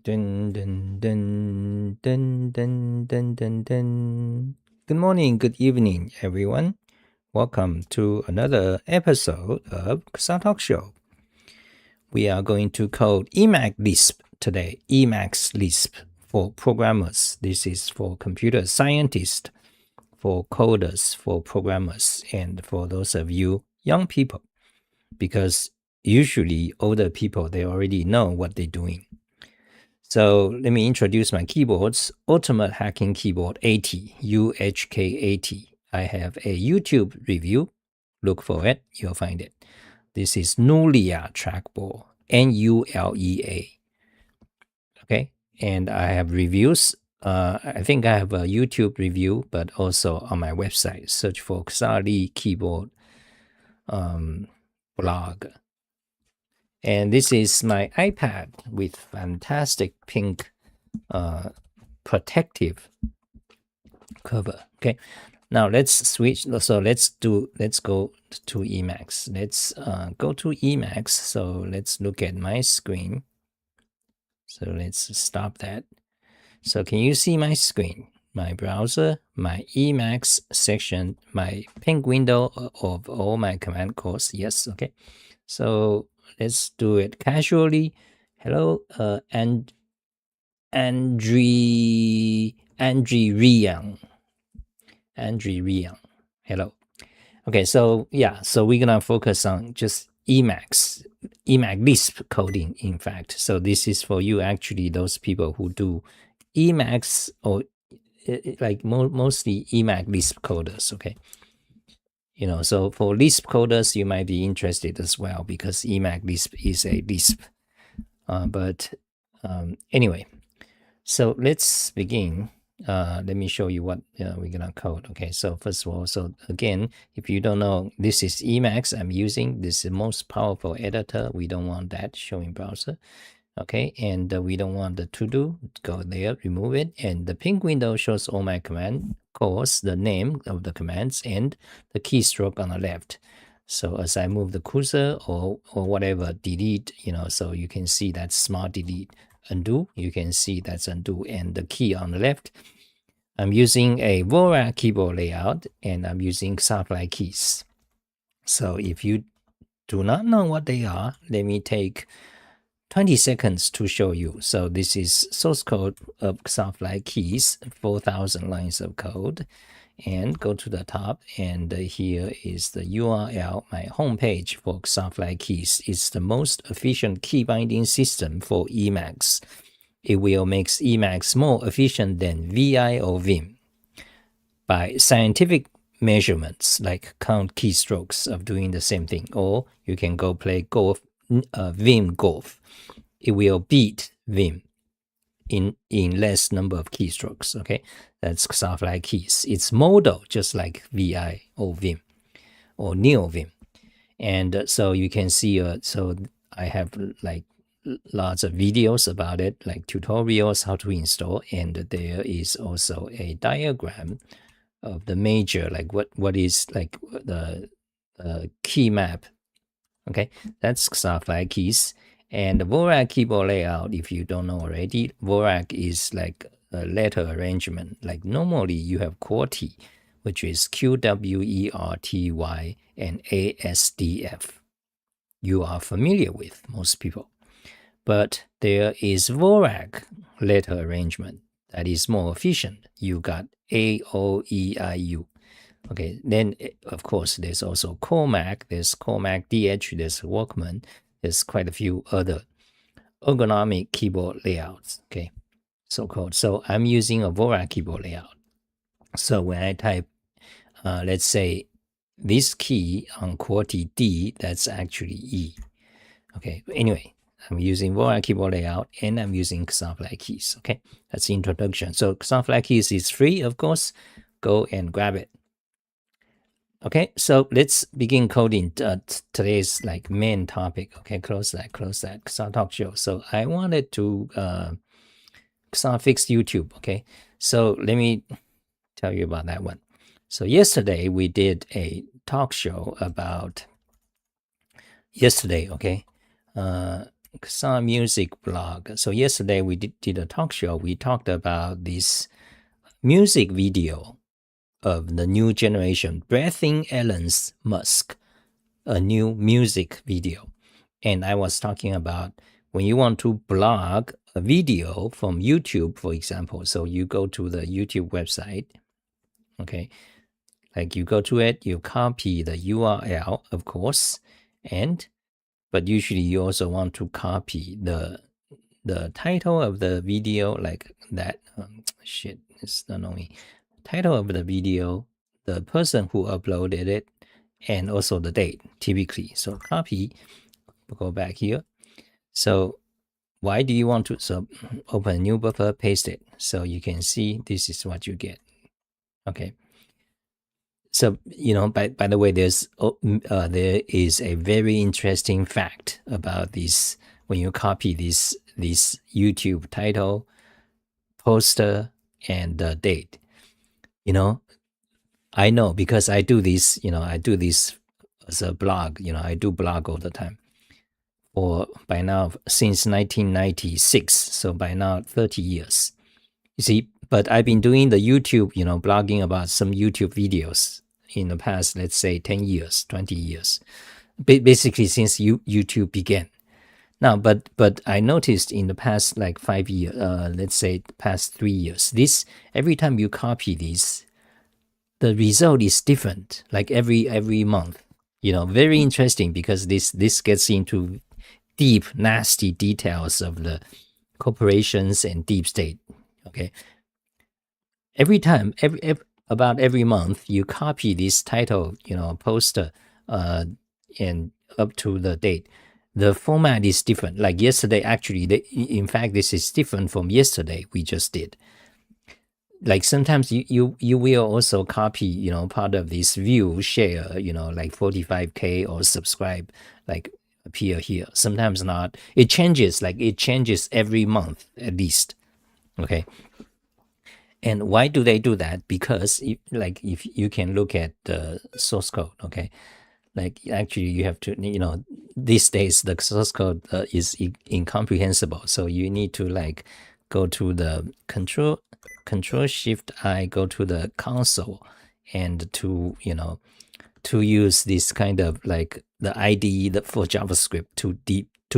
Dun, dun, dun, dun, dun, dun, dun, dun. Good morning, good evening, everyone. Welcome to another episode of Xah Talk Show. We are going to code Emacs Lisp today. Emacs Lisp for programmers. This is for computer scientists, for coders, for programmers, and for those of you young people. Because usually older people, they already know what they're doing. So let me introduce my keyboards. Ultimate Hacking Keyboard 80, UHK80. I have a YouTube review. Look for it, you'll find it. This is Nulea trackball, Nulea. Okay, and I have reviews. I think I have a YouTube review, but also on my website. Search for Xah Lee keyboard blog. And this is my iPad with fantastic pink protective cover. Okay, now let's switch. So let's go to Emacs. Let's go to Emacs. So let's look at my screen. So let's stop that. So can you see my screen? My browser, my Emacs section, my pink window of all my command calls. Yes, okay. So let's do it casually. Hello, Andri Riang. Hello. Okay, so yeah, so we're gonna focus on just Emacs Lisp coding, in fact. So this is for you, actually, those people who do Emacs or like mostly Emacs Lisp coders, okay? You know, so for Lisp coders, you might be interested as well because Emacs Lisp is a Lisp. Anyway, so let's begin. Let me show you what we're gonna code. Okay, so first of all, so again, if you don't know, this is Emacs I'm using. This is the most powerful editor. We don't want that showing browser. Okay, and we don't want the to-do. Go there, remove it, and the pink window shows all my command calls, the name of the commands, and the keystroke on the left. So as I move the cursor or whatever, delete, you know, so you can see that's smart delete. Undo, you can see that's undo, and the key on the left. I'm using a Dvorak keyboard layout, and I'm using Xah Fly Keys. So if you do not know what they are, let me take 20 seconds to show you. So this is source code of Xah Fly Keys, 4,000 lines of code. And go to the top, and here is the URL, my homepage for Xah Fly Keys. It's the most efficient key binding system for Emacs. It will make Emacs more efficient than VI or Vim. By scientific measurements, like count keystrokes of doing the same thing, or you can go play golf, Vim golf. It will beat Vim in less number of keystrokes. Okay, that's Xah Fly Keys. It's modal just like VI or Vim or Neo Vim. And so you can see, so I have like lots of videos about it, like tutorials how to install, and there is also a diagram of the major, like what is like the key map. Okay, that's Xah Fly Keys. And the Dvorak keyboard layout, if you don't know already, Dvorak is like a letter arrangement. Like normally you have QWERTY, which is QWERTY and ASDF. You are familiar with, most people. But there is Dvorak letter arrangement that is more efficient. You got AOEIU. Okay, then of course there's also Cormac, there's Cormac DH, there's Workman, there's quite a few other ergonomic keyboard layouts, okay, so-called. So I'm using a Dvorak keyboard layout. So when I type, let's say, this key on QWERTY D, that's actually E. Okay, anyway, I'm using Dvorak keyboard layout, and I'm using Xah Fly Keys. Okay, that's the introduction. So Xah Fly Keys is free, of course. Go and grab it. Okay, so let's begin coding today's like main topic. Okay, close that, Xah Talk Show. So I wanted to Xah fix YouTube. Okay, so let me tell you about that one. So yesterday we did a talk show about okay, Xah Music blog. So yesterday we did a talk show. We talked about this music video of the new generation, Breathing Elon's Musk, a new music video. And I was talking about when you want to blog a video from YouTube, for example. So you go to the YouTube website, okay? Like you go to it, you copy the URL, of course, but usually you also want to copy the title of the video, like that. It's not only title of the video, the person who uploaded it, and also the date, typically. So copy, go back here. So why do you want to? So open a new buffer, paste it. So you can see this is what you get. Okay. So, by the way, there is a very interesting fact about this. When you copy this YouTube title, poster, and the date, I know because I do this, I do this as a blog, I do blog all the time. Or by now, since 1996, so by now 30 years. You see, but I've been doing the YouTube, blogging about some YouTube videos in the past, let's say 10 years, 20 years, basically since YouTube began. Now, but I noticed in the past like 5 years, let's say past 3 years, every time you copy this, the result is different, like every month. Very interesting because this gets into deep, nasty details of the corporations and deep state. Okay. Every time, about every month, you copy this title, poster, and up to the date. The format is different. Like yesterday, actually, in fact, this is different from yesterday we just did. Like sometimes you will also copy, part of this view, share, like 45K or subscribe, like appear here. Sometimes not. It changes every month at least. Okay. And why do they do that? Because if you can look at the source code, okay, like actually you have to, these days the source code is incomprehensible. So you need to go to the Control Shift I, go to the console, and to use this kind of like the IDE for JavaScript to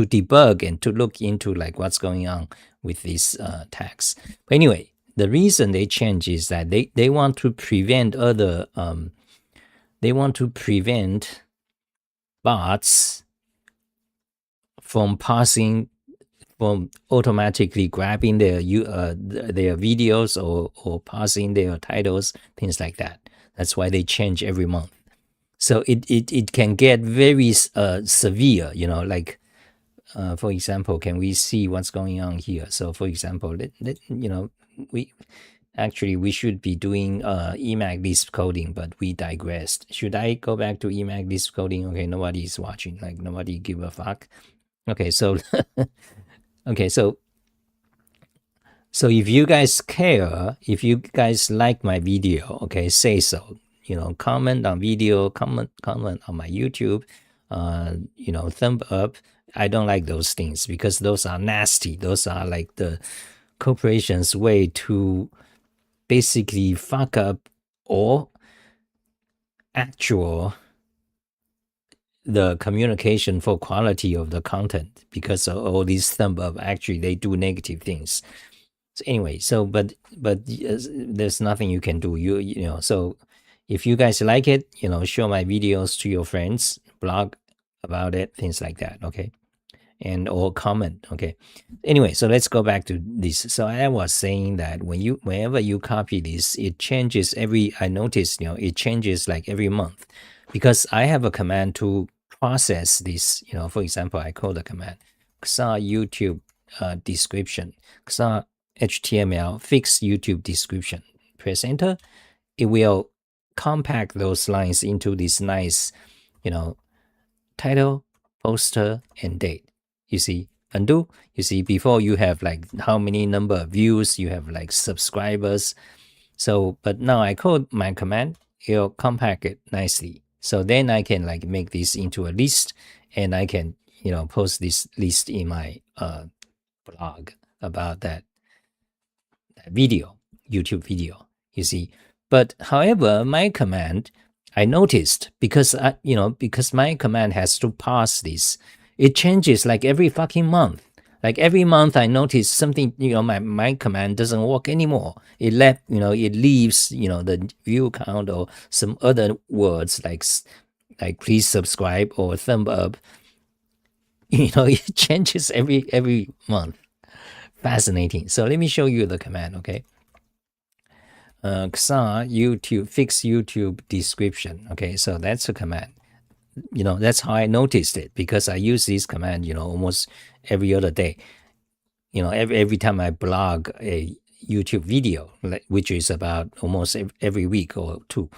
debug and to look into what's going on with these tags. But anyway, the reason they change is that they want to prevent other they want to prevent bots from automatically grabbing their videos or parsing their titles, things like that. That's why they change every month. So it can get very severe, for example, can we see what's going on here? So for example, we should be doing Emacs Lisp coding, but we digressed. Should I go back to Emacs Lisp coding? Okay, nobody is watching, nobody give a fuck. Okay, so okay, so if you guys care, if you guys like my video, okay, say so. Comment on video, comment on my YouTube, thumb up. I don't like those things because those are nasty. Those are like the corporation's way to basically fuck up or the communication for quality of the content, because of all these thumb up, actually they do negative things. So anyway, but there's nothing you can do. So if you guys like it, show my videos to your friends, blog about it, things like that, okay? Or comment, okay? Anyway, so let's go back to this. So I was saying that whenever you copy this, it changes I noticed, it changes every month, because I have a command to process this. For example, I call the command Xah YouTube description, Xah HTML fix YouTube description. Press enter. It will compact those lines into this nice, title, poster, and date. You see, undo. You see, before you have how many number of views, you have subscribers. So, but now I code my command, it'll compact it nicely. So then I can make this into a list, and I can, post this list in my blog about that video, YouTube video, you see. But however, my command, I noticed, because because my command has to pass this, it changes like every fucking month. Like every month I notice something, my command doesn't work anymore. It leaves, the view count or some other words like please subscribe or thumb up. It changes every month. Fascinating. So let me show you the command, okay? Xah YouTube fix YouTube description. Okay, so that's a command. That's how I noticed it, because I use this command, almost every other day. Every time I blog a YouTube video, which is about almost every week or two.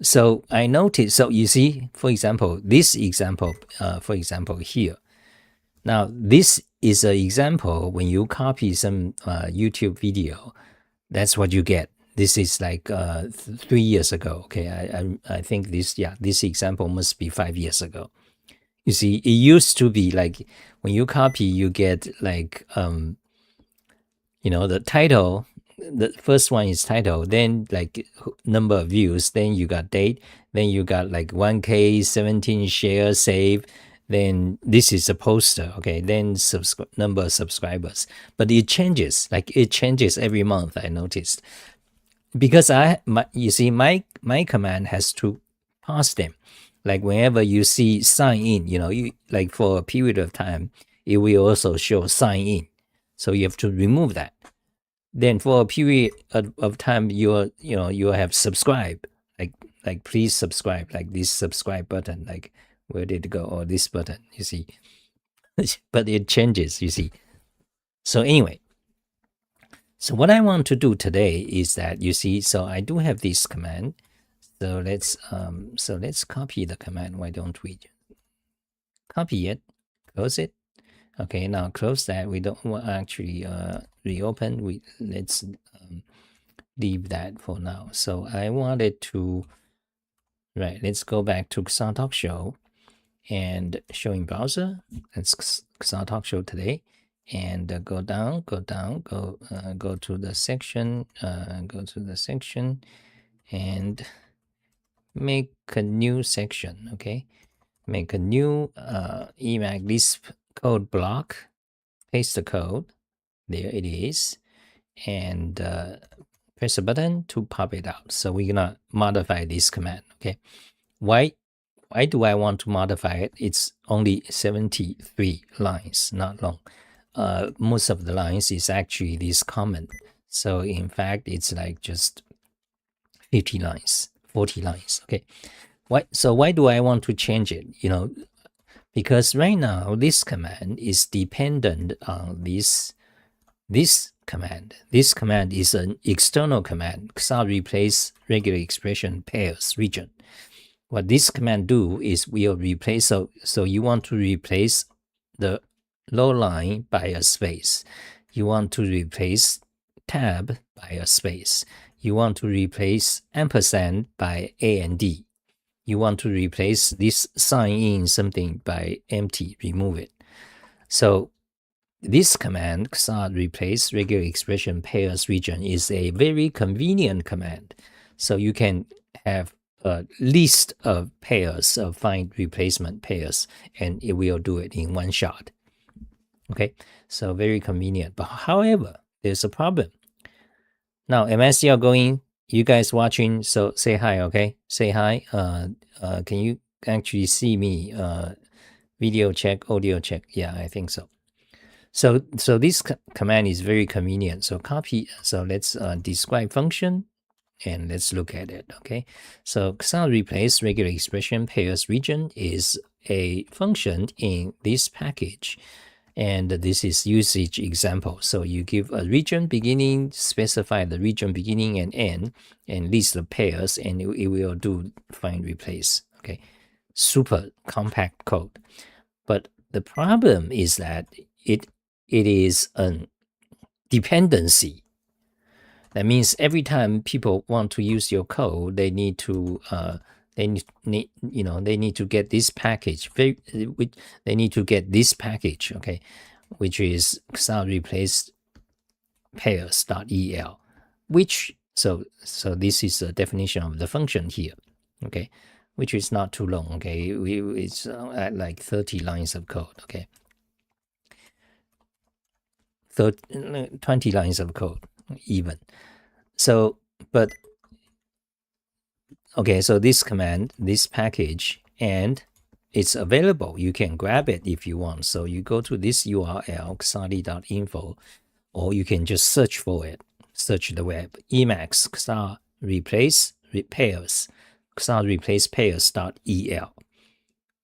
So I noticed, so you see, for example, this example, here. Now, this is an example when you copy some YouTube video, that's what you get. This is like 3 years ago. Okay, I think this example must be 5 years ago. You see, it used to be like when you copy, you get like the title. The first one is title, then like number of views, then you got date, then you got like 1K 17 shares saved. Then this is a poster, okay, then number of subscribers. But it changes, every month, I noticed. Because you see, my command has to pass them. Like whenever you see sign in, like for a period of time, it will also show sign in. So you have to remove that. Then for a period of time, you have subscribe, like please subscribe, like this subscribe button, like where did it go, or this button, you see. But it changes, you see. So anyway, so what I want to do today is that, you see, so I do have this command. So let's copy the command. Why don't we copy it, close it? Okay, now close that. We don't want actually reopen. Let's leave that for now. So I wanted to, right, let's go back to Xah Talk Show and showing browser. That's Xah Talk Show today. And go down, go to the section, and make a new section, okay? Make a new Emacs Lisp code block, paste the code, there it is, and press a button to pop it out. So we're gonna modify this command, okay? Why do I want to modify it? It's only 73 lines, not long. Most of the lines is actually this comment. So in fact, it's like just 50 lines, 40 lines, okay? Why do I want to change it? Because right now this command is dependent on this command. This command is an external command, Xah replace regular expression pairs region. What this command do is we'll replace, so you want to replace the low line by a space. You want to replace tab by a space. You want to replace ampersand by A and D. You want to replace this sign in something by empty, remove it. So this command, Xah replace regular expression pairs region, is a very convenient command. So you can have a list of pairs, of find replacement pairs, and it will do it in one shot. Okay, so very convenient. But however, there's a problem. Now, am I still going? You guys watching? So say hi, okay? Say hi. Can you actually see me? Video check, audio check. Yeah, I think so. So this command is very convenient. So copy. So let's describe function, and let's look at it. Okay. So Xah replace regular expression pairs region is a function in this package. And this is usage example. So you give a region beginning, specify the region beginning and end, and list the pairs, and it will do find replace. Okay, super compact code. But the problem is that it is a dependency. That means every time people want to use your code, they need to they they need to get this package. They need to get this package, okay, which is Xah replace-pairs.el, which so this is the definition of the function here, okay, which is not too long, okay. It's at like 30 lines of code, okay. 20 lines of code even. So, but okay, so this command, this package, and it's available. You can grab it if you want. So you go to this URL, xahlee.info, or you can just search for it. Search the web. Emacs Xah replace-pairs, Xah replace-pairs.el.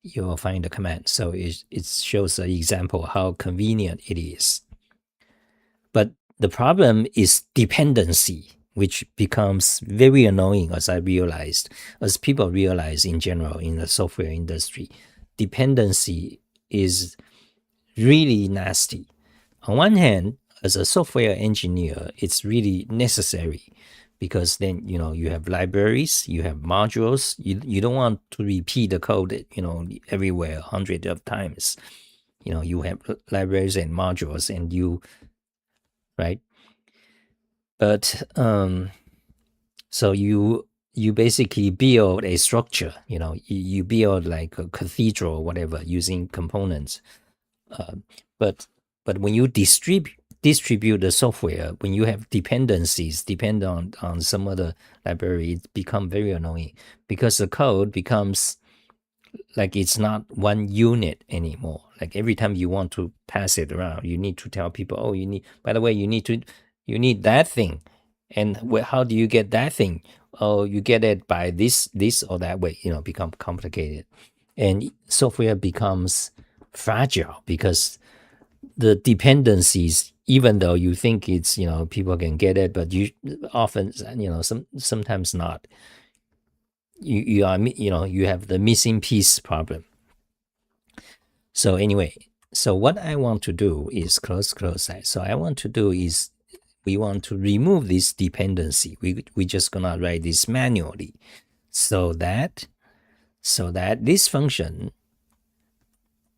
You will find the command. So it shows an example how convenient it is. But the problem is dependency, which becomes very annoying as people realize in general in the software industry. Dependency is really nasty. On one hand, as a software engineer, it's really necessary because then, you have libraries, you have modules, you don't want to repeat the code, everywhere hundreds of times. You have libraries and modules and right? But so you basically build a structure, you build like a cathedral or whatever using components. But when you distribute the software, when you have dependencies depend on some other library, it becomes very annoying because the code becomes like it's not one unit anymore. Like every time you want to pass it around, you need to tell people, oh, by the way, you need that thing. And how do you get that thing? Oh, you get it by this or that way, become complicated. And software becomes fragile because the dependencies, even though you think it's, people can get it, but you often, sometimes not. You have the missing piece problem. So anyway, so what I want to do is close that. So I want to do is we want to remove this dependency. We just gonna write this manually so that this function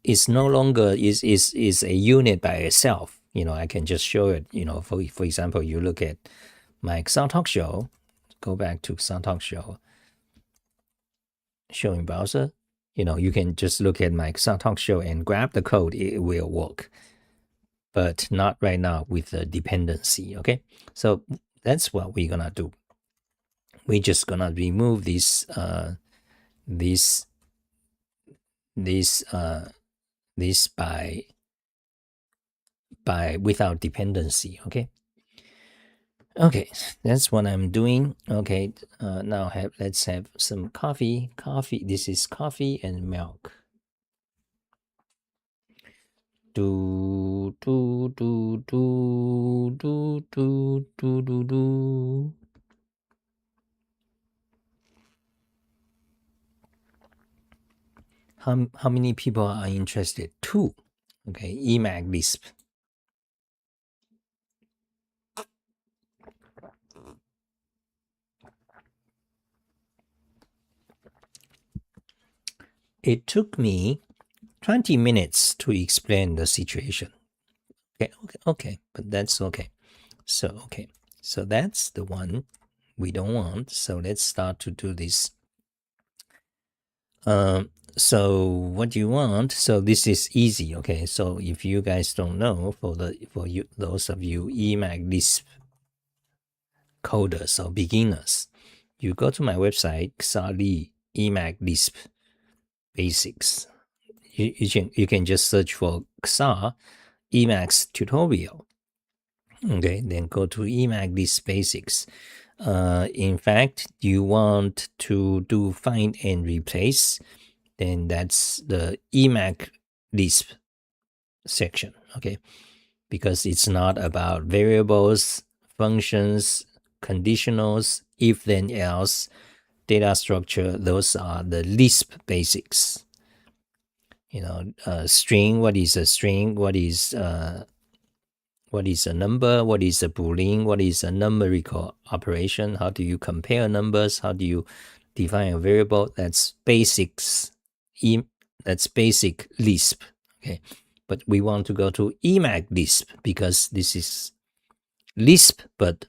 is no longer is a unit by itself. I can just show it. For example, you look at my Xah Talk Show. Go back to Xah Talk Show. Showing browser, you can just look at my Xah Talk Show and grab the code. It will work, but not right now with the dependency. Okay, so that's what we're gonna do. We're just gonna remove this by without dependency. Okay, that's what I'm doing. Okay, now let's have some coffee. This is coffee and milk. Do. How many people are interested? 2. Okay, Emacs Lisp. It took me 20 minutes to explain the situation. Okay, but that's okay. So that's the one we don't want. So let's start to do this. So what do you want? So this is easy. Okay, so if you guys don't know, those of you Emacs Lisp coders or beginners, you go to my website, Xah Lee, Emacs Lisp Basics. You can just search for Xah Emacs tutorial. Okay, then go to Emacs Lisp Basics. In fact, you want to do find and replace, then that's the Emacs Lisp section. Okay, because it's not about variables, functions, conditionals, if then else, data structure. Those are the Lisp basics. String, what is a string? What is a number? What is a boolean? What is a numerical operation? How do you compare numbers? How do you define a variable that's that's basic Lisp. Okay, but we want to go to Emacs Lisp because this is Lisp but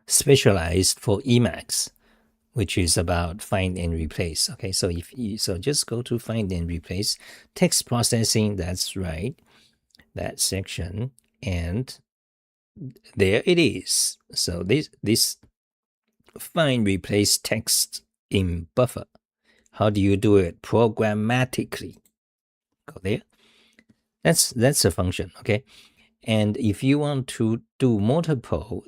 specialized for Emacs, which is about find and replace. Okay, so just go to find and replace text processing. That's right, that section, and there it is. So this find replace text in buffer. How do you do it programmatically? Go there. That's a function. Okay, and if you want to do multiple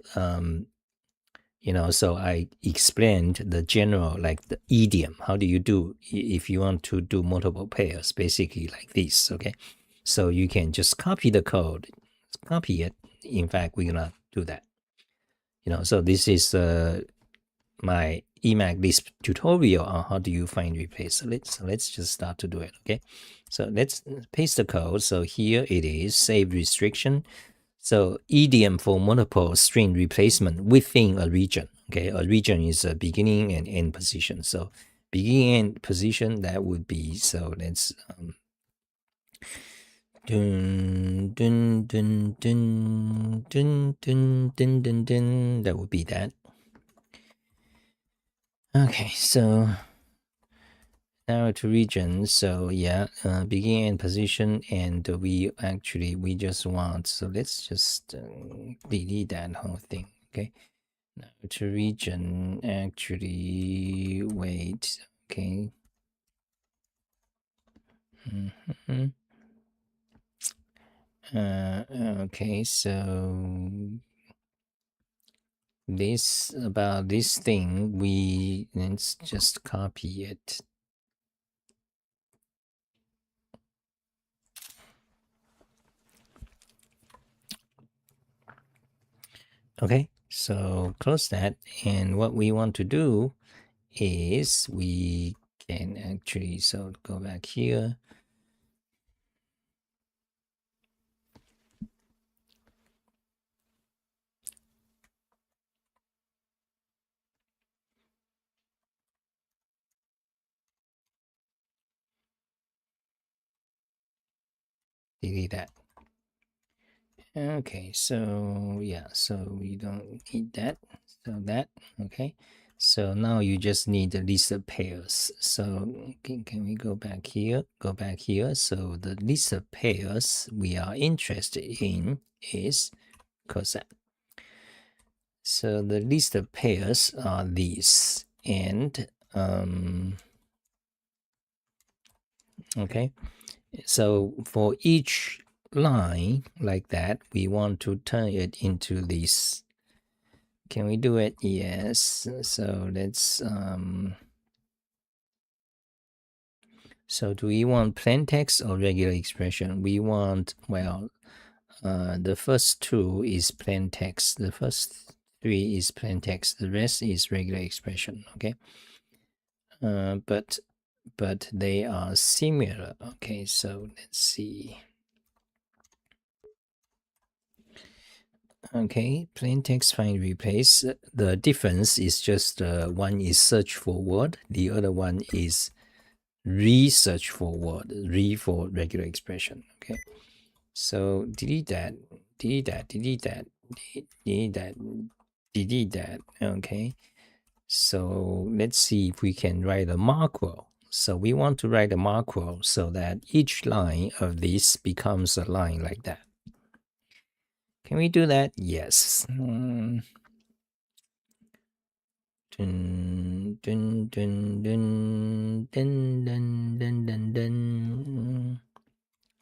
so I explained the general, like the idiom. How do you do if you want to do multiple pairs? Basically like this, okay? So you can just copy the code, copy it. In fact, we're gonna do that. So this is my Emacs Lisp tutorial on how do you find replace. So let's just start to do it, okay? So let's paste the code. So here it is, save restriction. So idiom for multiple string replacement within a region. Okay, a region is a beginning and end position. So beginning and end position, that would be, so let's dun, dun, dun, dun, dun, dun, dun, dun, dun, that would be that. Okay, so now to region. So yeah, beginning and position, and we just want, so let's just delete that whole thing. Okay, now to region, actually wait. Okay. Okay, so this about this thing, let's just copy it. Okay, so close that, and what we want to do is we can actually, so go back here. Delete that. Okay, so yeah, so we don't need that. So that, okay. So now you just need the list of pairs. So can we go back here? Go back here. So the list of pairs we are interested in is Xah. So the list of pairs are these, and okay. So for each line like that, we want to turn it into this. Can we do it? Yes. So let's so do we want plain text or regular expression? We want, well, the first two is plain text. The first three is plain text. The rest is regular expression. Okay. But they are similar. Okay, so let's see. Okay, plain text find replace. The difference is just one is search for word, the other one is research for word, re for regular expression. Okay, so delete that, delete that, delete that, delete that, delete that. Okay, so let's see if we can write a macro. So we want to write a macro so that each line of this becomes a line like that. Can we do that? Yes. Dun, dun, dun, dun, dun, dun, dun, dun, dun.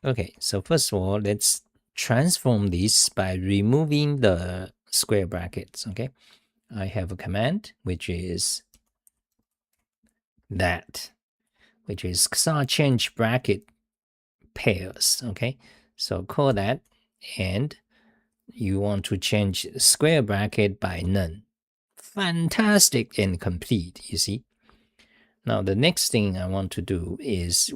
Okay, so first of all, let's transform this by removing the square brackets. Okay, I have a command which is that, which is Xah change bracket pairs. Okay, so call that, and you want to change square bracket by none. Fantastic and complete, you see. Now the next thing I want to do is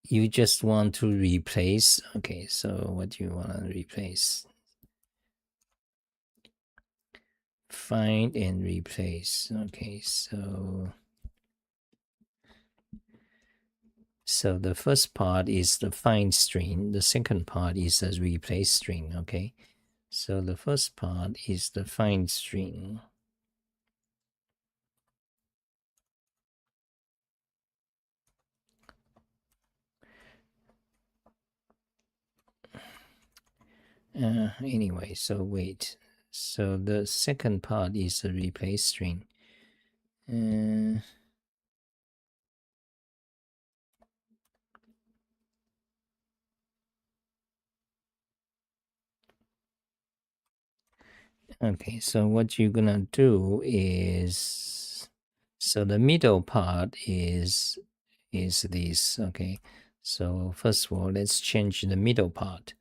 you just want to replace. Okay, so what do you want to replace? find and replace. Okay, so the first part is the find string, the second part is the replace string. Okay, so the first part is the find string. Anyway, so wait, so the second part is the replace string. Okay, so what you're gonna do is, so the middle part is this. Okay, so first of all, let's change the middle part.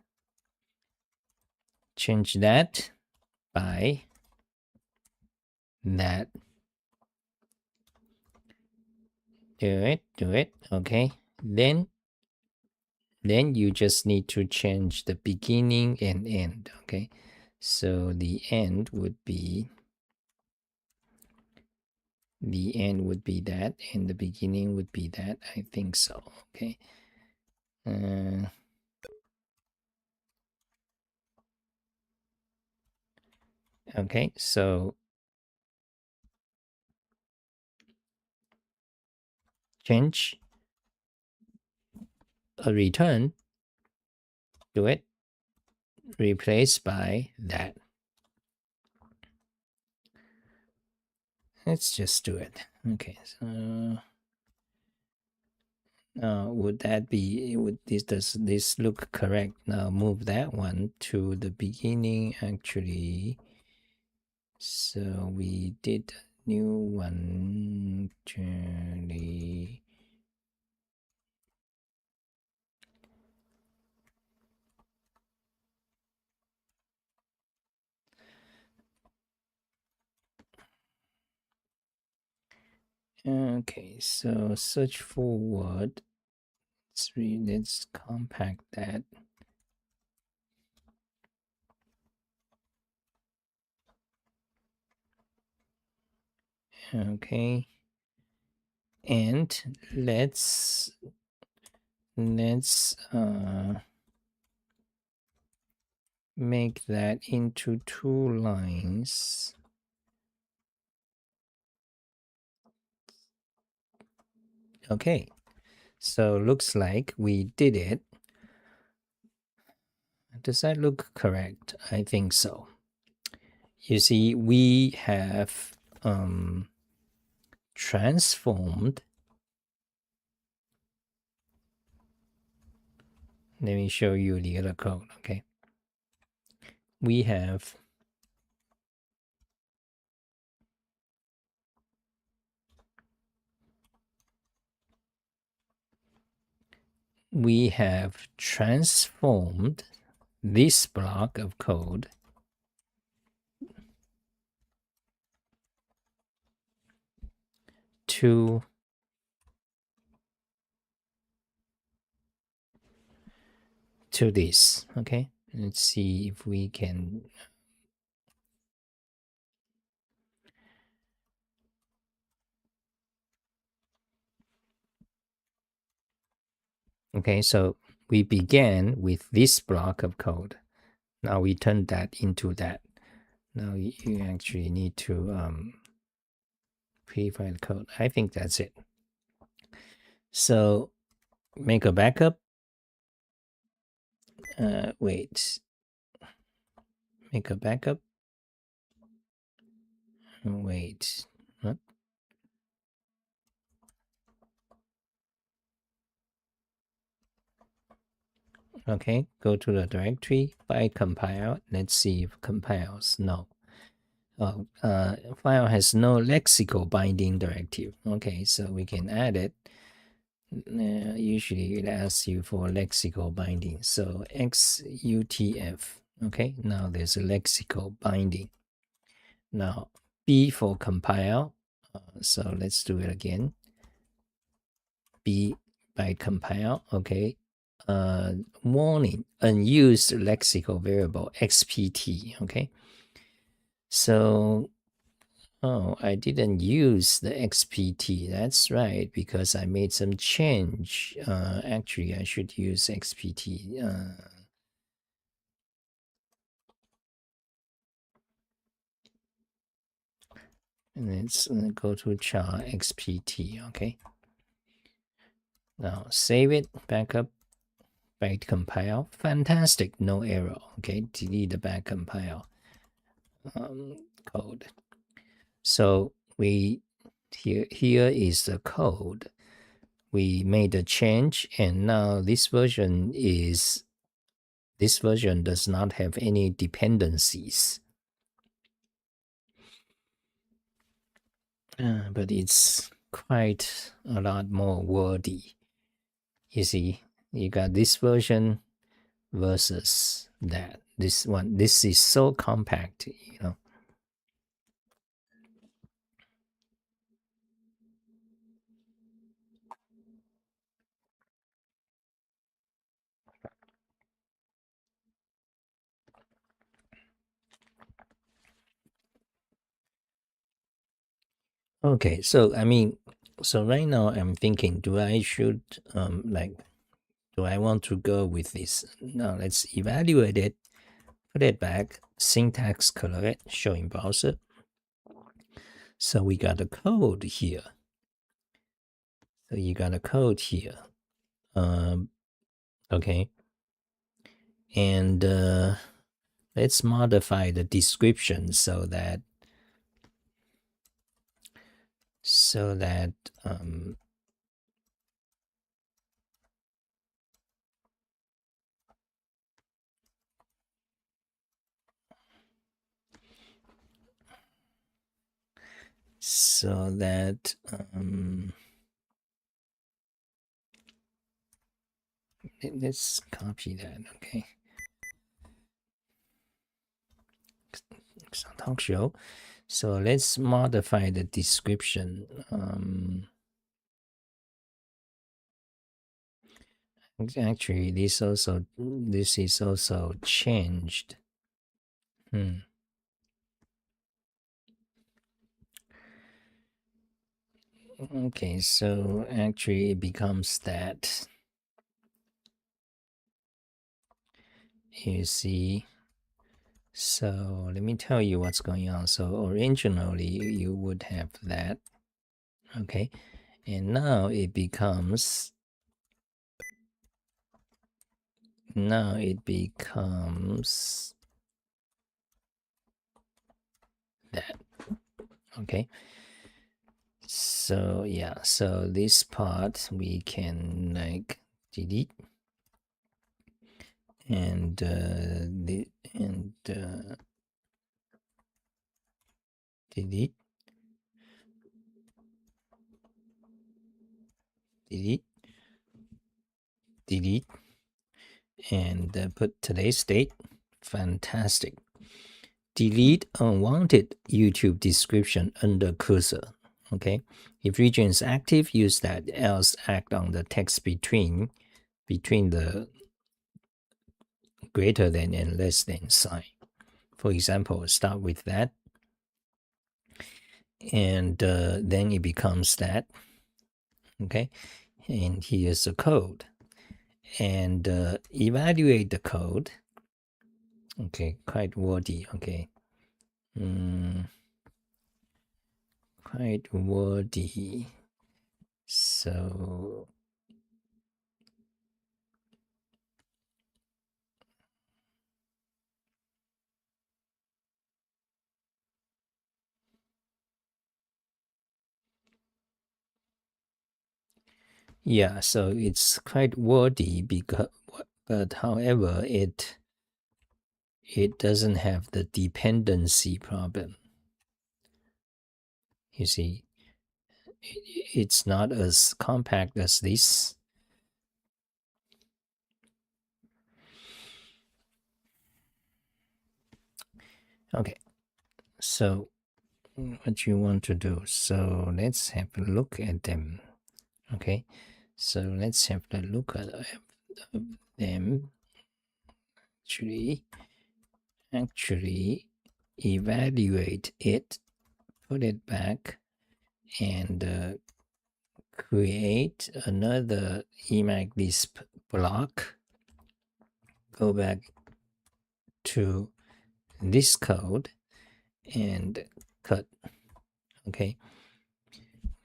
Change that by that. Do it. Okay, then you just need to change the beginning and end. Okay, so the end would be that, and the beginning would be that. I think so. Okay. Okay, so change a return, do it, replace by that. Let's just do it. Okay, so would that be, does this look correct? Now move that one to the beginning actually. So we did a new one actually. Okay, so search for word. Let's compact that. Okay, and let's make that into 2 lines. Okay, so looks like we did it. Does that look correct? I think so. You see, we have transformed. Let me show you the other code. Okay, we have transformed this block of code to this. Okay, let's see if we can. Okay, so we began with this block of code. Now we turn that into that. Now you actually need to pre-file the code. I think that's it. So make a backup. Wait. Make a backup. Wait. What? Okay, go to the directory by compile. Let's see if compiles. No. File has no lexical binding directive. Okay, so we can add it. Usually it asks you for lexical binding. So XUTF. Okay, now there's a lexical binding. Now B for compile. So let's do it again. B by compile. Okay. Warning, unused lexical variable XPT. Okay. So Oh, I didn't use the XPT. That's right, because I made some change. Actually, I should use XPT. And let's go to char XPT. Okay. Now save it, backup, back compile. Fantastic, no error. Okay, delete the back compile code. So here is the code. We made a change, and now this version does not have any dependencies. But it's quite a lot more wordy. You see, you got this version versus that. This one, this is so compact, you know. Okay, so I mean, so right now I'm thinking, do I want to go with this? Now let's evaluate it, put it back, syntax correct, show in browser. So we got a code here. So you got a code here. Okay. And let's modify the description so that let's copy that. Okay. Talk show. So let's modify the description. Actually, this is also changed. Okay, so actually it becomes that. You see, so let me tell you what's going on. So originally you would have that. Okay, and now it becomes that. Okay, so yeah, so this part we can like delete, and delete, delete, and put today's date. Fantastic. Delete unwanted YouTube description under cursor. Okay, if region is active, use that. Else, act on the text between the greater than and less than sign. For example, start with that, and then it becomes that. Okay, and here's the code, and evaluate the code. Okay, quite wordy. Okay, quite wordy. So yeah, so it's quite wordy but however it doesn't have the dependency problem. You see, it's not as compact as this. Okay, so what you want to do, so let's have a look at them. Okay, so let's have a look at them. Actually evaluate it put it back and create another Emacs Lisp block. Go back to this code and cut. Okay,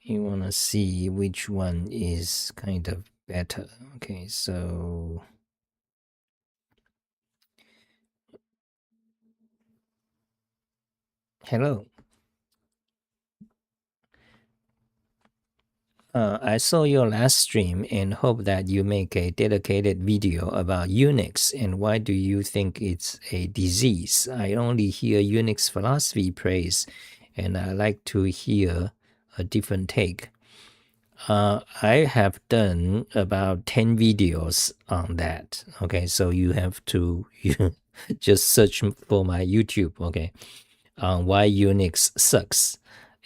you want to see which one is kind of better. Okay, so hello. I saw your last stream and hope that you make a dedicated video about Unix and why do you think it's a disease. I only hear Unix philosophy praised and I like to hear a different take. I have done about 10 videos on that. Okay, so you have to just search for my YouTube, okay, on why Unix sucks.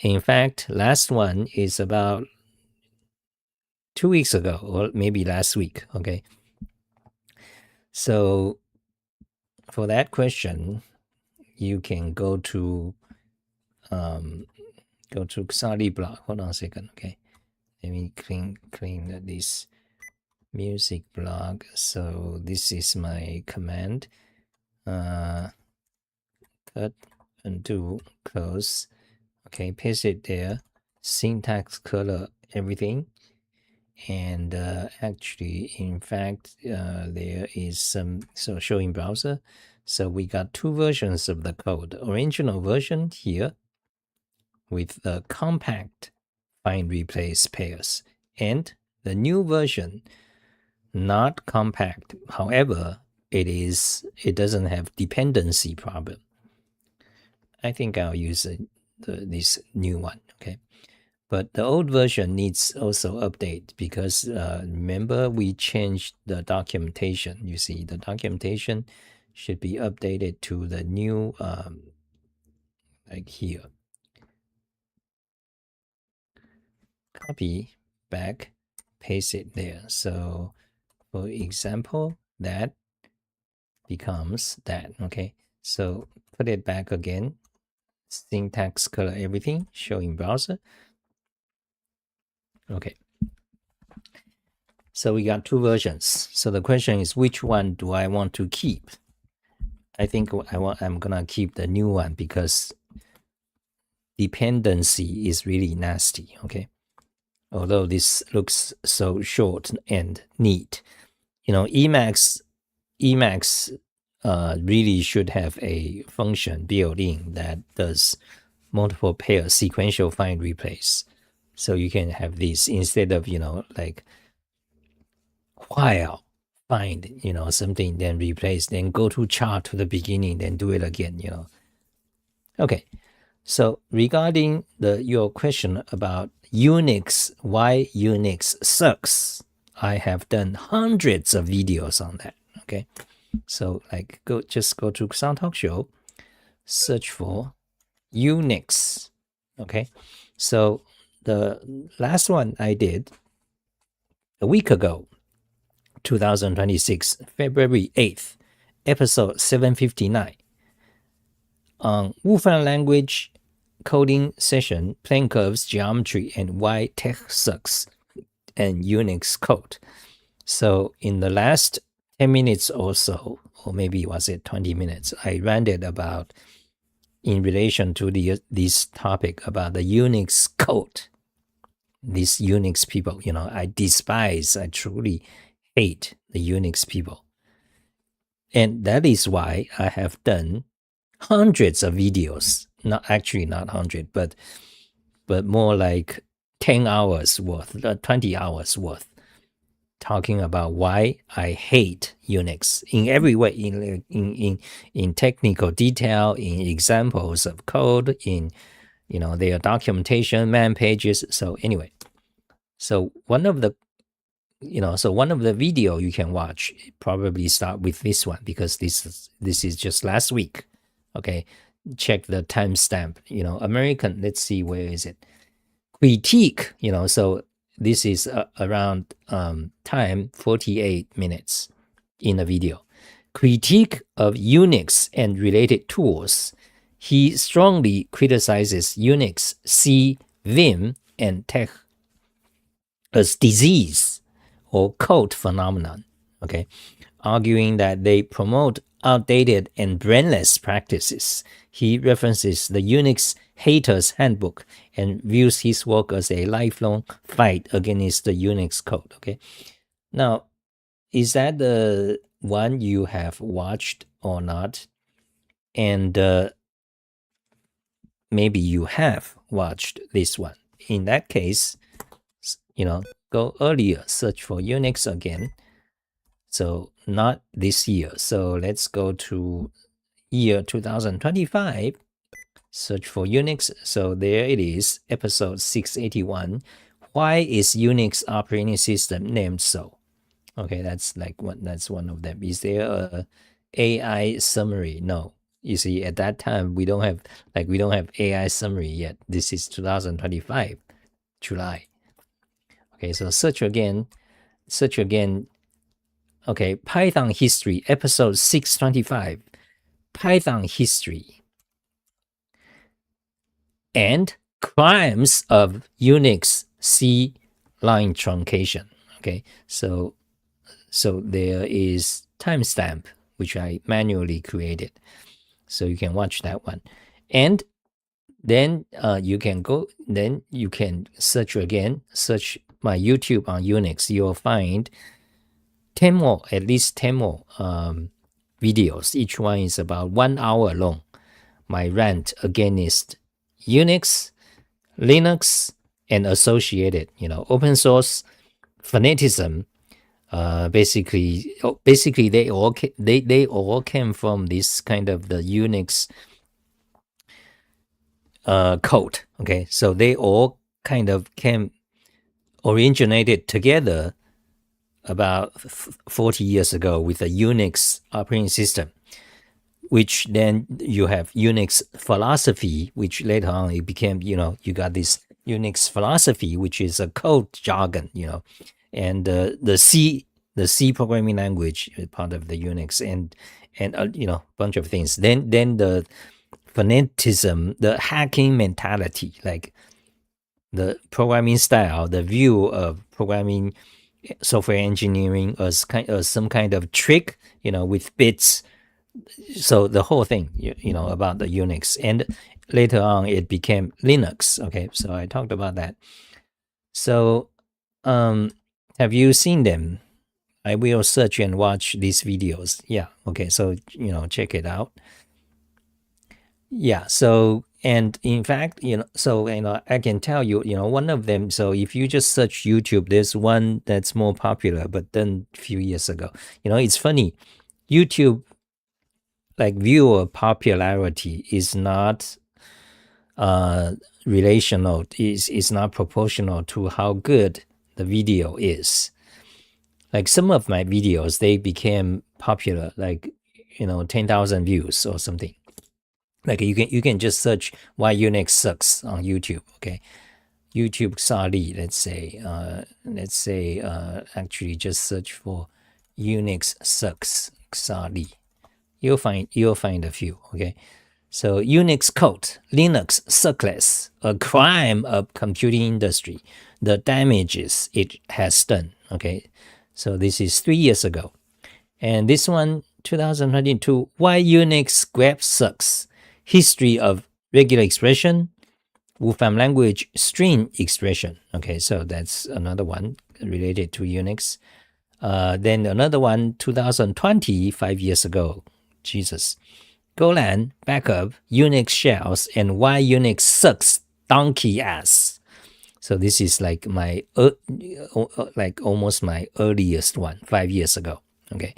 In fact, last one is about 2 weeks ago or maybe last week. Okay, so for that question you can go to Xah Lee blog. Hold on a second. Okay, let me clean this music blog. So this is my command, cut, undo, close. Okay, paste it there, syntax, color, everything. And actually, in fact, there is some, so showing browser. So we got two versions of the code. Original version here with the compact find replace pairs, and the new version not compact. However, it doesn't have dependency problem. I think I'll use this new one. Okay. But the old version needs also update because remember we changed the documentation. You see, the documentation should be updated to the new, like here. Copy back, paste it there. So for example, that becomes that. Okay, so put it back again. Syntax, color, everything, show in browser. Okay. So we got two versions. So the question is, which one do I want to keep? I think I'm gonna keep the new one because dependency is really nasty. Okay, although this looks so short and neat, you know, Emacs really should have a function built in that does multiple pair sequential find replace. So you can have this instead of, you know, like while find, you know, something, then replace, then go to chart to the beginning, then do it again, you know. Okay, so regarding your question about Unix, why Unix sucks, I have done hundreds of videos on that. Okay, so like just go to Xah Talk Show, search for Unix. Okay, so the last one I did a week ago, 2026, February 8th, episode 759 on Wolfram language coding session, plane curves, geometry, and why tech sucks, and Unix code. So in the last 10 minutes or so, or maybe was it 20 minutes, I ranted about, in relation to this topic about the Unix code. These Unix people, you know, I truly hate the Unix people. And that is why I have done hundreds of videos, not 100, but more like 10 hours worth, 20 hours worth, talking about why I hate Unix in every way, in technical detail, in examples of code, in, you know, their documentation, man pages. So anyway, so one of the video you can watch, probably start with this one because this is just last week. Okay, check the timestamp. You know, American. Let's see, where is it? Critique. You know, so this is around time 48 minutes in the video. Critique of Unix and related tools he strongly criticizes Unix, C, Vim, and Tech as disease or cult phenomenon, okay, arguing that they promote outdated and brainless practices. He references the Unix Haters Handbook and views his work as a lifelong fight against the Unix code, okay? Now, is that the one you have watched or not? And maybe you have watched this one. In that case, go earlier, search for Unix again. So not this year. So let's go to year 2025, search for Unix. So there it is, episode 681. Why is Unix operating system named so? Okay, that's one of them. Is there a AI summary? No. You see, at that time we don't have AI summary yet. This is 2025, July. Okay, so search again. Okay, Python history, episode 625. Python history and crimes of Unix C line truncation. Okay, so there is timestamp which I manually created, so you can watch that one, and then you can go. Then you can search again. Search my YouTube on Unix. You'll find 10 more, at least 10 more videos. Each one is about 1 hour long. My rant against Unix, Linux, and associated, open source fanatism. Basically, they all came from this kind of the Unix code. Okay, so they all kind of originated together about 40 years ago with a Unix operating system, which then you have Unix philosophy, which later on it became, you got this Unix philosophy, which is a code jargon, and the C programming language is part of the Unix, and a bunch of things. Then the fanatism, the hacking mentality, like the programming style, the view of programming, software engineering as some kind of trick, with bits. So the whole thing, about the Unix, and later on it became Linux. Okay, so I talked about that. So, have you seen them? I will search and watch these videos. Yeah. Okay. So check it out. Yeah. So, and in fact, so I can tell you, one of them. So if you just search YouTube, there's one that's more popular, but then a few years ago, it's funny. YouTube, like, viewer popularity is not relational, is not proportional to how good the video is. Like some of my videos, they became popular, like 10,000 views or something. Like you can just search why Unix sucks on YouTube. Okay, YouTube Xah Lee, let's say actually just search for Unix sucks Xah Lee. You'll find a few. Okay, so Unix code, Linux suckless, a crime of computing industry, the damages it has done. Okay, so this is 3 years ago, and this one 2022, why Unix grep sucks, history of regular expression, Wolfram language string expression. Okay, so that's another one related to Unix. Then another one, 2020, 5 years ago. Jesus. Golan, backup, Unix shells, and why Unix sucks donkey ass. So this is like my, like almost my earliest one, 5 years ago. Okay.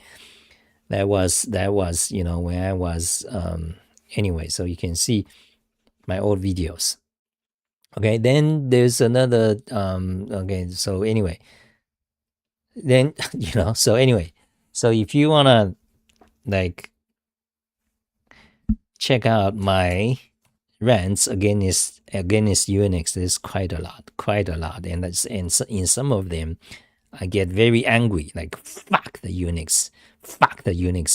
That was, when I was, anyway, so you can see my old videos. Okay, then there's another, okay, so anyway, then, so anyway, so if you want to, like, check out my rants against Unix, there's quite a lot, and in some of them, I get very angry, like, fuck the Unix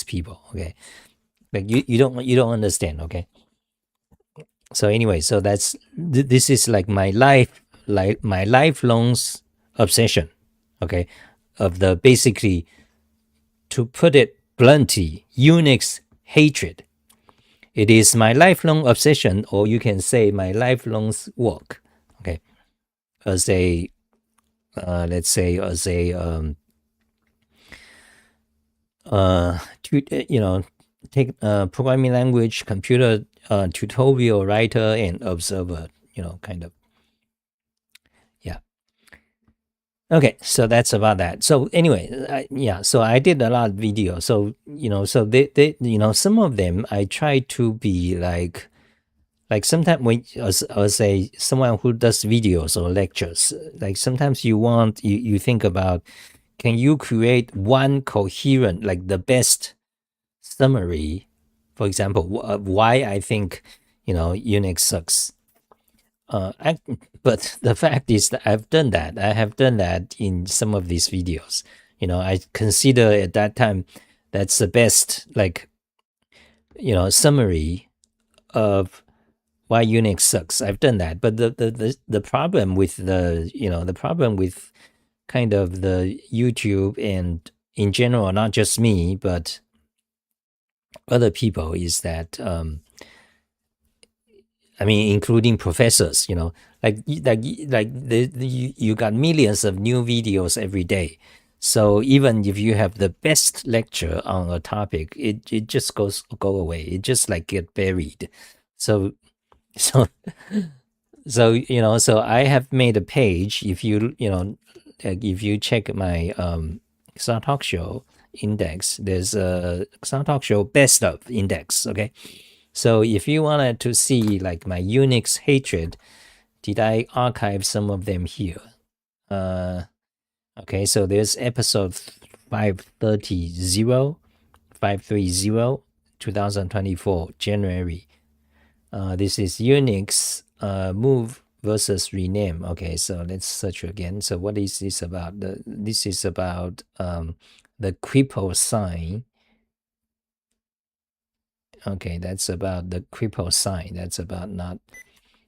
people, okay? Like, you don't understand, okay? So anyway, so that's this is like my lifelong obsession, okay, of the basically, to put it bluntly, Unix hatred. It is my lifelong obsession, or you can say my lifelong work, okay, as a let's say as a take programming language, computer tutorial writer and observer, kind of. Yeah. Okay, so that's about that. So anyway, so I did a lot of videos. So so they some of them I try to be like sometimes when as someone who does videos or lectures, like sometimes you think about, can you create one coherent, like the best summary, for example, why I think Unix sucks. But the fact is that I've done that. I have done that in some of these videos. I consider at that time that's the best, like summary of why Unix sucks. I've done that. But the problem with the problem with kind of the YouTube and in general, not just me, but other people, is that I mean, including professors, like you got millions of new videos every day. So even if you have the best lecture on a topic, it just go away. It just like get buried. So so so I have made a page. If if you check my Xah Talk Show index, there's a Xah Talk Show best of index. Okay. So if you wanted to see like my Unix hatred, did I archive some of them here? Okay, so there's episode 530, 2024, January. This is Unix move versus rename. Okay, so let's search again. So what is this about? This is about the cripple sign. Okay, that's about the cripple sign. That's about not.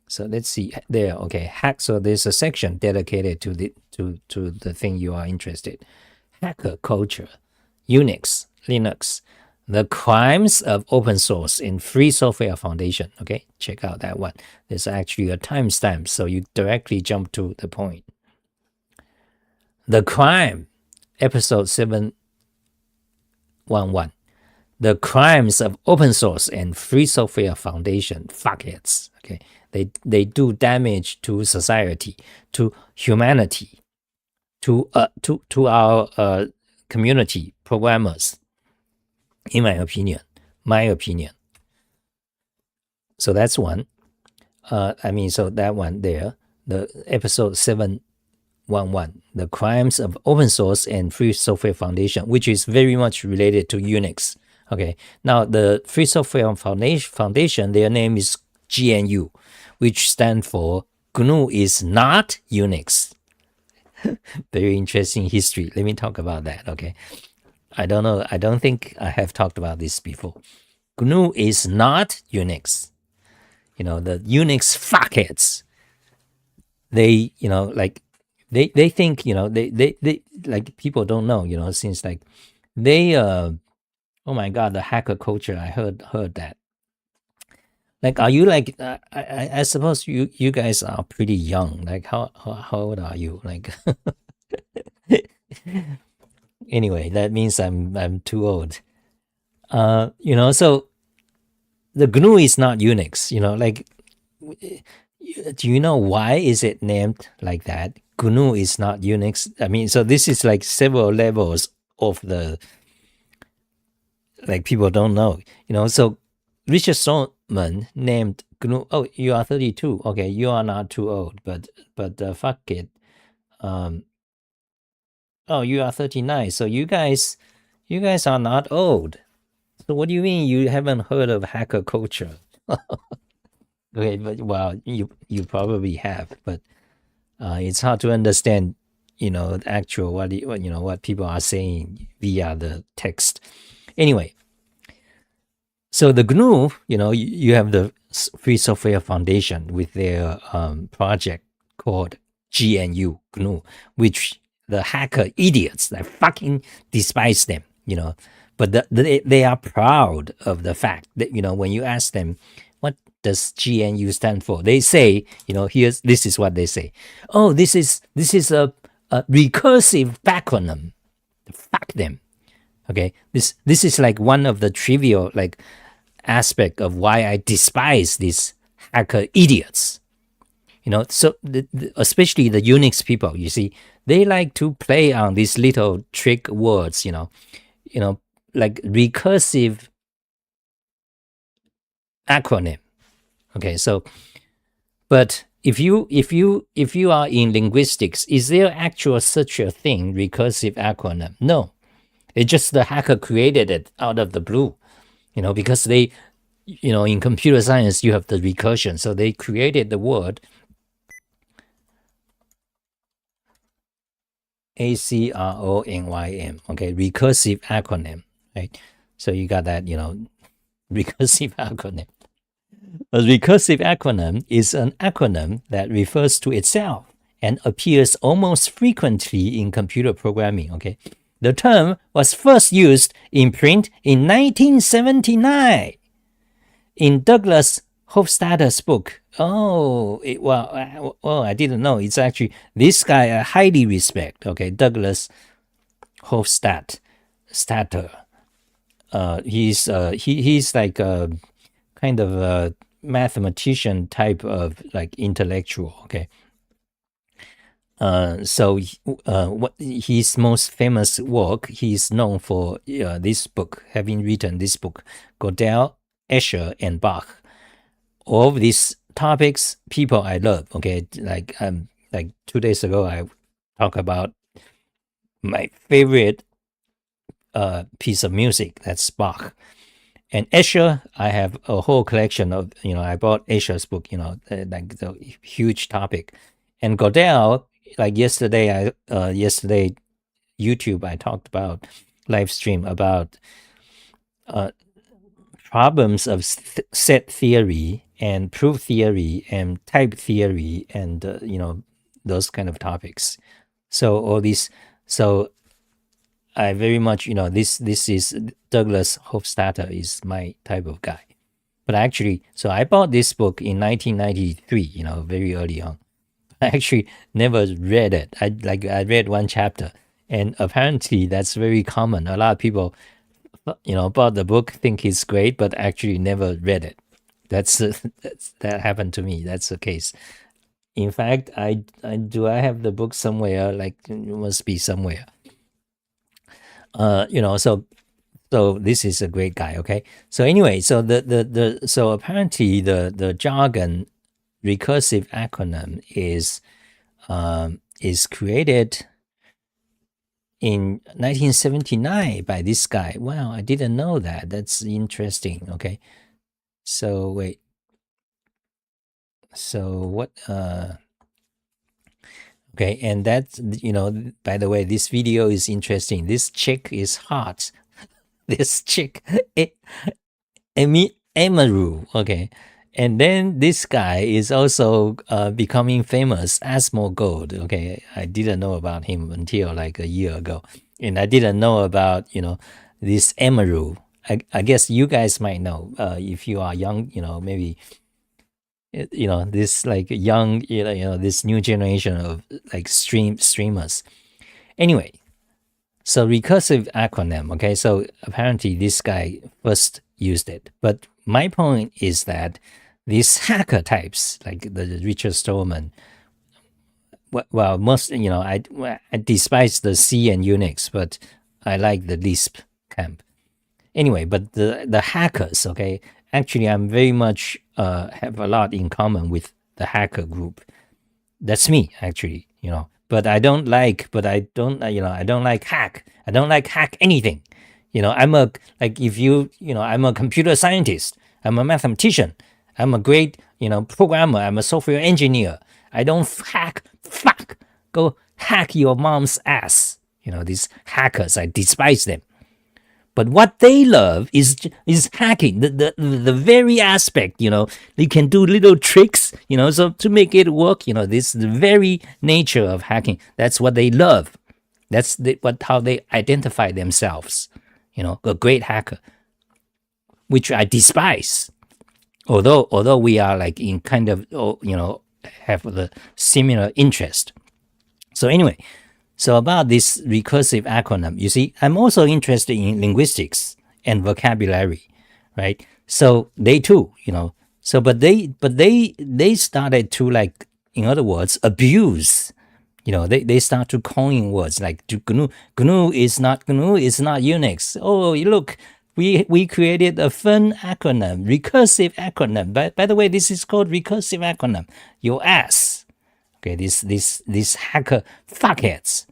So let's see there. Okay, hack. So there's a section dedicated to the thing you are interested. Hacker culture, Unix, Linux, the crimes of open source in free software foundation. Okay, check out that one. There's actually a timestamp, so you directly jump to the point. The crime, episode 711. The crimes of open source and free software foundation fuckheads. Okay, they do damage to society, to humanity, to our community programmers. In my opinion. So that's one. I mean, so that one there, the episode 711, the crimes of open source and free software foundation, which is very much related to Unix. Okay, now the Free Software Foundation, their name is GNU, which stands for GNU is not Unix. Very interesting history. Let me talk about that, okay? I don't know. I don't think I have talked about this before. GNU is not Unix. The Unix fuckheads, they, like, they think, they like, people don't know, since like they, oh my God, the hacker culture. I heard that. Like, are you like? I suppose you guys are pretty young. Like, how old are you? Like, anyway, that means I'm too old. So the GNU is not Unix. Like, do you know why is it named like that? GNU is not Unix. I mean, so this is like several levels of the, like, people don't know. So Richard Stallman named GNU. Oh, you are 32. Okay, you are not too old, but fuck it. Oh, you are 39. So you guys are not old. So what do you mean you haven't heard of hacker culture? Okay, but well, you probably have, but it's hard to understand, actual what people are saying via the text. Anyway, So the GNU, you have the Free Software Foundation with their project called GNU, which the hacker idiots that fucking despise them, but they are proud of the fact that, when you ask them, what does GNU stand for? They say, this is what they say. Oh, this is a recursive acronym. Fuck them. Okay, this is like one of the trivial aspect of why I despise these hacker idiots. So especially the Unix people, you see, they like to play on these little trick words, like recursive acronym. Okay, so but if you are in linguistics, is there actual such a thing, recursive acronym? No. It's just the hacker created it out of the blue, because they, in computer science, you have the recursion. So they created the word acronym, okay, recursive acronym, right? So you got that, recursive acronym. A recursive acronym is an acronym that refers to itself and appears almost frequently in computer programming, okay? The term was first used in print in 1979 in Douglas Hofstadter's book. Oh, I didn't know. It's actually this guy I highly respect. Okay, Douglas Hofstadter. He's like a kind of a mathematician type of intellectual. Okay. So what his most famous work, he's known for this book, having written this book, Gödel, Escher, and Bach. All of these topics, people I love. Okay, like 2 days ago, I talked about my favorite piece of music. That's Bach. And Escher, I have a whole collection of, I bought Escher's book, like the huge topic. And Gödel, like yesterday, YouTube, I talked about live stream about problems of set theory and proof theory and type theory and those kind of topics. So all these, so I very much this is Douglas Hofstadter is my type of guy. But actually, so I bought this book in 1993, very early on. I actually never read it. I read one chapter, and apparently that's very common. A lot of people, bought the book, think it's great, but actually never read it. That happened to me. That's the case. In fact, I have the book somewhere. Like it must be somewhere. So this is a great guy. Okay. So anyway, so so apparently the jargon recursive acronym is created in 1979 by this guy. Wow, I didn't know that. That's interesting. Okay. So wait. So what okay, and that's by the way, this video is interesting. This chick is hot. This chick Emaru, okay. And then this guy is also becoming famous, Asmongold. Okay, I didn't know about him until like a year ago, and I didn't know about this Emaru. I guess you guys might know if you are young. Maybe this like young this new generation of like streamers. Anyway, so recursive acronym. Okay, so apparently this guy first used it, but my point is that these hacker types, like the Richard Stallman, well, most, I despise the C and Unix, but I like the Lisp camp. Anyway, but the hackers, okay, actually I'm very much have a lot in common with the hacker group. That's me, actually, but I don't like hack. I don't like hack anything. I'm a, I'm a computer scientist. I'm a mathematician. I'm a great, programmer. I'm a software engineer. I don't hack. Fuck. Go hack your mom's ass. These hackers, I despise them. But what they love is hacking, the very aspect, you can do little tricks, so to make it work, this is the very nature of hacking. That's what they love. That's how they identify themselves, a great hacker, which I despise. Although we are like in kind of, have the similar interest. So anyway, so about this recursive acronym, you see, I'm also interested in linguistics and vocabulary, right? So they too, so but they started to, like, in other words, abuse. They start to coin words like GNU is not Unix. Oh, look, we created a fun acronym, recursive acronym. By the way, this is called recursive acronym. Your ass. Okay, this hacker fuckheads.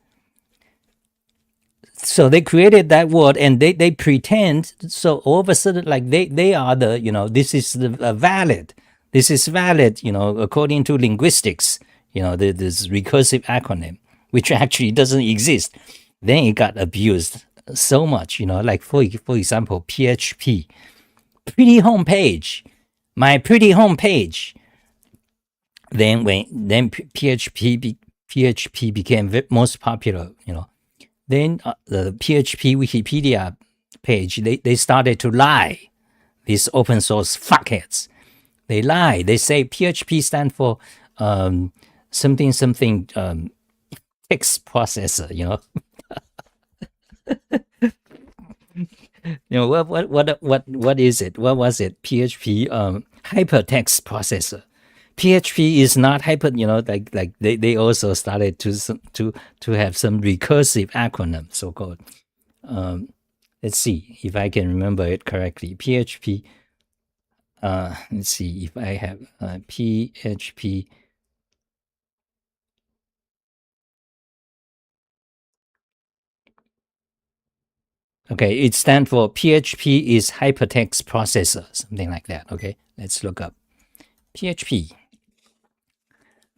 So they created that word and they pretend, so all of a sudden, like they are the, this is valid. This is valid, according to linguistics, this recursive acronym, which actually doesn't exist. Then it got abused so much, like for example, PHP, pretty homepage, my pretty homepage. Then PHP became most popular, then the PHP Wikipedia page, they started to lie. These open source fuckheads, they lie. They say PHP stands for something text processor. What is it? What was it? PHP hypertext processor. PHP is not hyper, like they also started to have some recursive acronym, so-called. Let's see if I can remember it correctly. PHP, let's see if I have PHP. Okay, it stands for PHP is hypertext processor, something like that. Okay, let's look up PHP.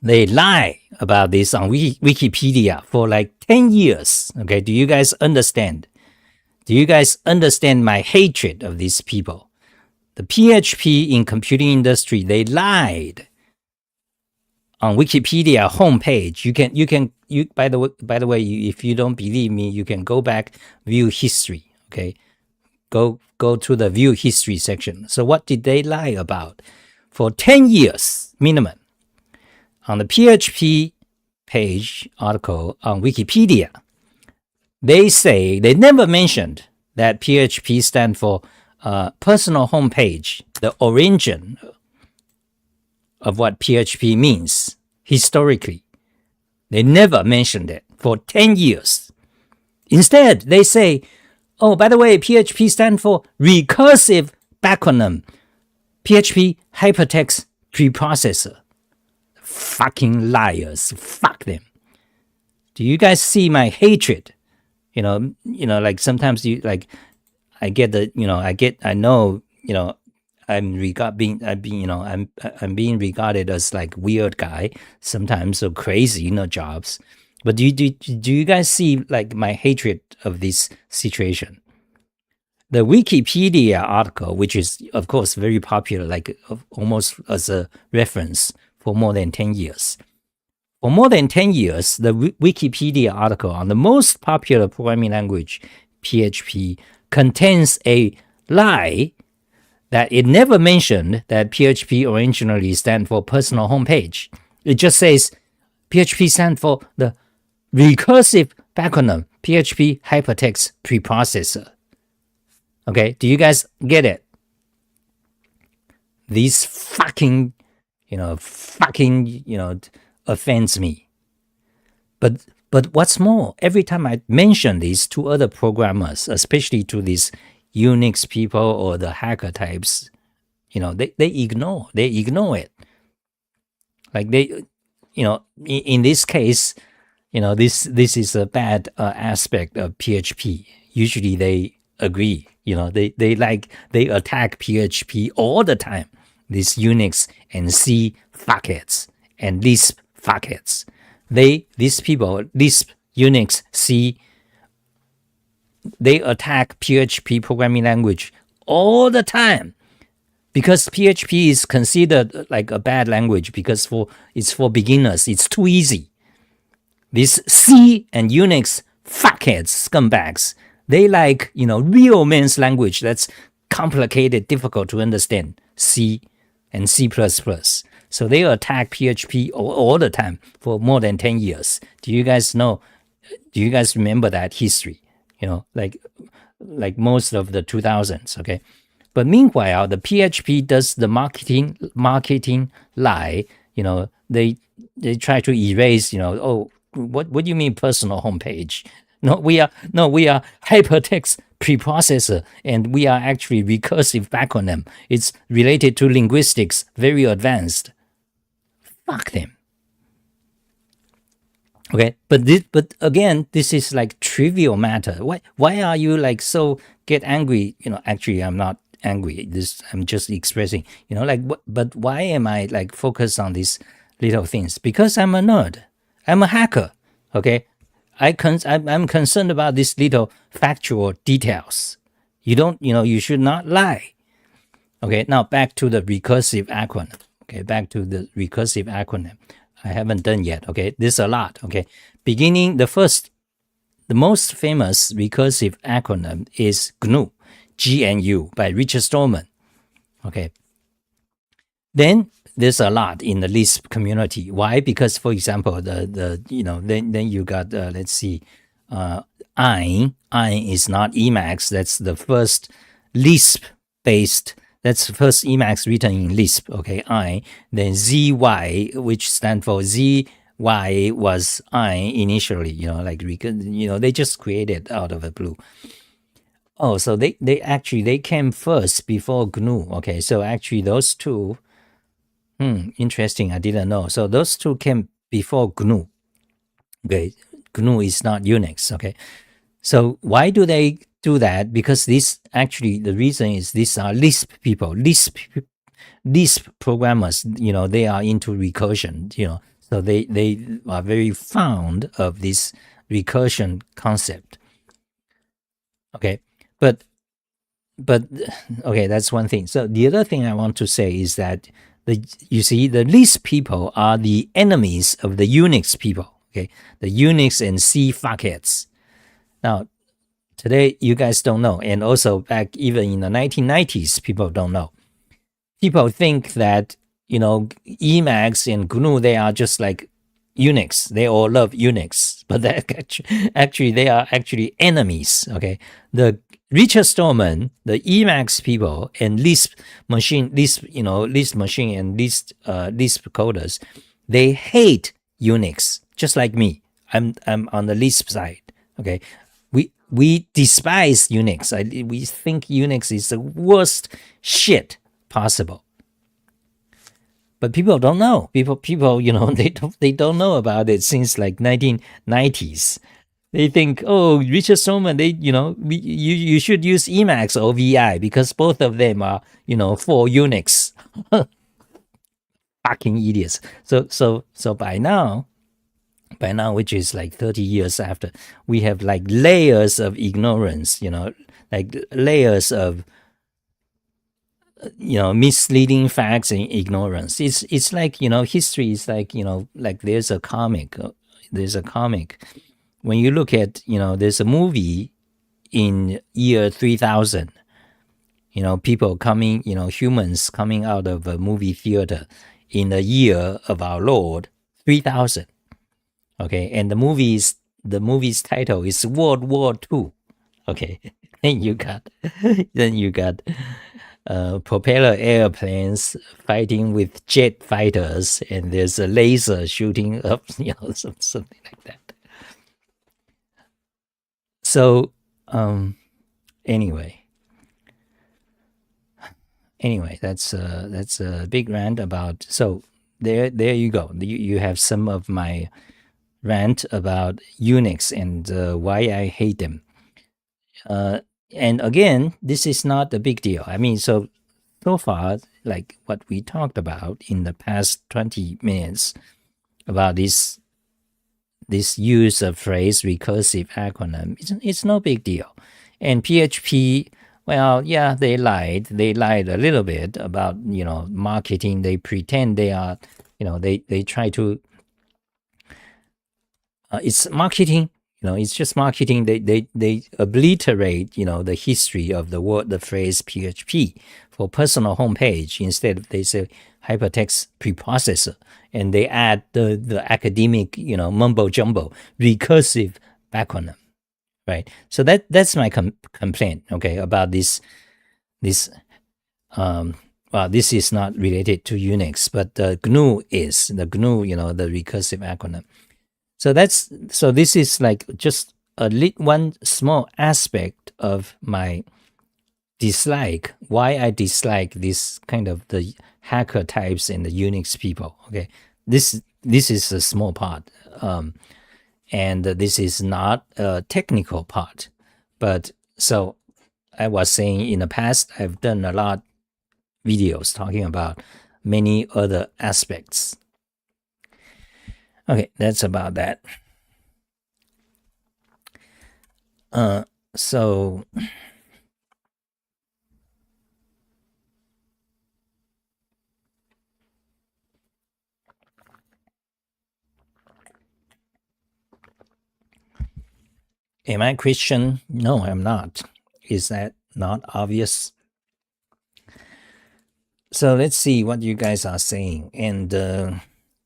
They lie about this on Wikipedia for like 10 years. Okay, do you guys understand? Do you guys understand my hatred of these people? The PHP in computing industry, they lied on Wikipedia homepage. By the way, if you don't believe me, you can go back, view history. Okay, go to the view history section. So what did they lie about? For 10 years minimum, on the PHP page article on Wikipedia, they say they never mentioned that PHP stands for personal homepage, the origin of what PHP means historically. They never mentioned it for 10 years. Instead, they say, oh, by the way, PHP stands for recursive acronym, PHP hypertext preprocessor. Fucking liars. Fuck them. Do you guys see my hatred? Like sometimes you like, I get the, I know, I'm being regarded as like weird guy sometimes, so crazy, jobs. But do you guys see like my hatred of this situation? The Wikipedia article, which is of course very popular, like almost as a reference for more than 10 years. For more than 10 years, the Wikipedia article on the most popular programming language, PHP, contains a lie that it never mentioned that PHP originally stands for personal homepage. It just says PHP stands for the recursive acronym, PHP hypertext preprocessor. Okay, do you guys get it? These fucking, offends me. But what's more, every time I mention these to other programmers, especially to these Unix people or the hacker types, they ignore it. Like they, in this case, this is a bad aspect of PHP. Usually they agree, they attack PHP all the time. These Unix and C fuckheads and Lisp fuckheads. These people, Lisp, Unix, C, they attack PHP programming language all the time because PHP is considered like a bad language because it's for beginners. It's too easy. These C and Unix fuckheads, scumbags, they like, real man's language that's complicated, difficult to understand, C and C++. So they attack PHP all the time for more than 10 years. Do you guys remember that history? Like most of the 2000s, okay? But meanwhile, the PHP does the marketing lie. They try to erase, what do you mean personal homepage? No, we are hypertext preprocessor, and we are actually recursive acronym. It's related to linguistics, very advanced. Fuck them. Okay, but again, this is like trivial matter. Why are you like so get angry? Actually, I'm not angry. I'm just expressing. But why am I like focused on these little things? Because I'm a nerd. I'm a hacker. Okay, I'm concerned about these little factual details. You should not lie. Okay, now back to the recursive acronym. Okay, back to the recursive acronym. I haven't done yet. Okay, there's a lot. Okay, the most famous recursive acronym is GNU, GNU by Richard Stallman. Okay, then there's a lot in the Lisp community. Why? Because, for example, then you got let's see, Ein is not Emacs. That's the first Lisp-based. That's the first Emacs written in Lisp. Okay, Ein. Then ZY, which stands for ZY, was Ein initially. They just created out of the blue. Oh, so they came first before GNU. Okay, so actually those two. Interesting. I didn't know. So those two came before GNU. Okay, GNU is not Unix. Okay, so why do they do that? Because the reason is these are Lisp people, Lisp programmers. They are into recursion. So they are very fond of this recursion concept. Okay, but okay, that's one thing. So the other thing I want to say is that the Lisp people are the enemies of the Unix people. Okay, the Unix and C fuckheads. Now, today you guys don't know, and also back even in the 1990s, people don't know. People think that Emacs and GNU, they are just like Unix. They all love Unix, but actually they are actually enemies. Okay, the Richard Stallman, the Emacs people, and Lisp machine and Lisp coders, they hate Unix, just like me. I'm on the Lisp side. Okay, we despise Unix. We think Unix is the worst shit possible. But people don't know. People, they don't know about it since like 1990s. They think, oh, Richard Stallman, you should use Emacs or VI because both of them are, for Unix. Fucking idiots. So by now, which is like 30 years after, we have like layers of ignorance, like layers of misleading facts and ignorance. It's like history is like like there's a comic. When you look at there's a movie in year 3000. People coming, humans coming out of a movie theater in the year of our Lord 3000. Okay, and the movie's title is World War II. Okay, then you got propeller airplanes fighting with jet fighters, and there's a laser shooting up, something like that. So, anyway, that's a big rant about. So there you go. You have some of my rant about Unix and why I hate them. And again, this is not a big deal. I mean, so far, like what we talked about in the past 20 minutes about this this use of phrase recursive acronym, it's no big deal. And PHP, well, yeah, they lied a little bit about, marketing. They pretend they are, they try to, it's marketing, it's just marketing. They obliterate, the history of the phrase PHP for personal homepage. Instead, they say hypertext preprocessor, and they add the academic, mumbo jumbo recursive acronym, right? So that's my complaint, okay, about this. Well, this is not related to Unix, but the GNU is the GNU, the recursive acronym. So this is like just one small aspect of my dislike, why I dislike this kind of the hacker types and the Unix people. Okay, this is a small part, and this is not a technical part. But so I was saying in the past, I've done a lot videos talking about many other aspects. Okay, that's about that. So am I Christian? No, I'm not. Is that not obvious? So let's see what you guys are saying. And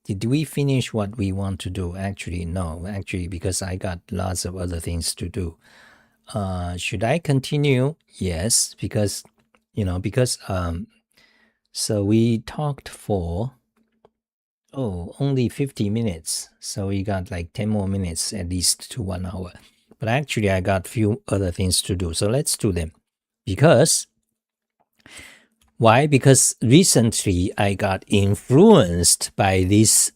did we finish what we want to do? Actually, no. Actually, because I got lots of other things to do. Should I continue? Yes, because so we talked for only 50 minutes. So we got like 10 more minutes at least to 1 hour. But actually, I got few other things to do. So let's do them. Because why? Because recently I got influenced by these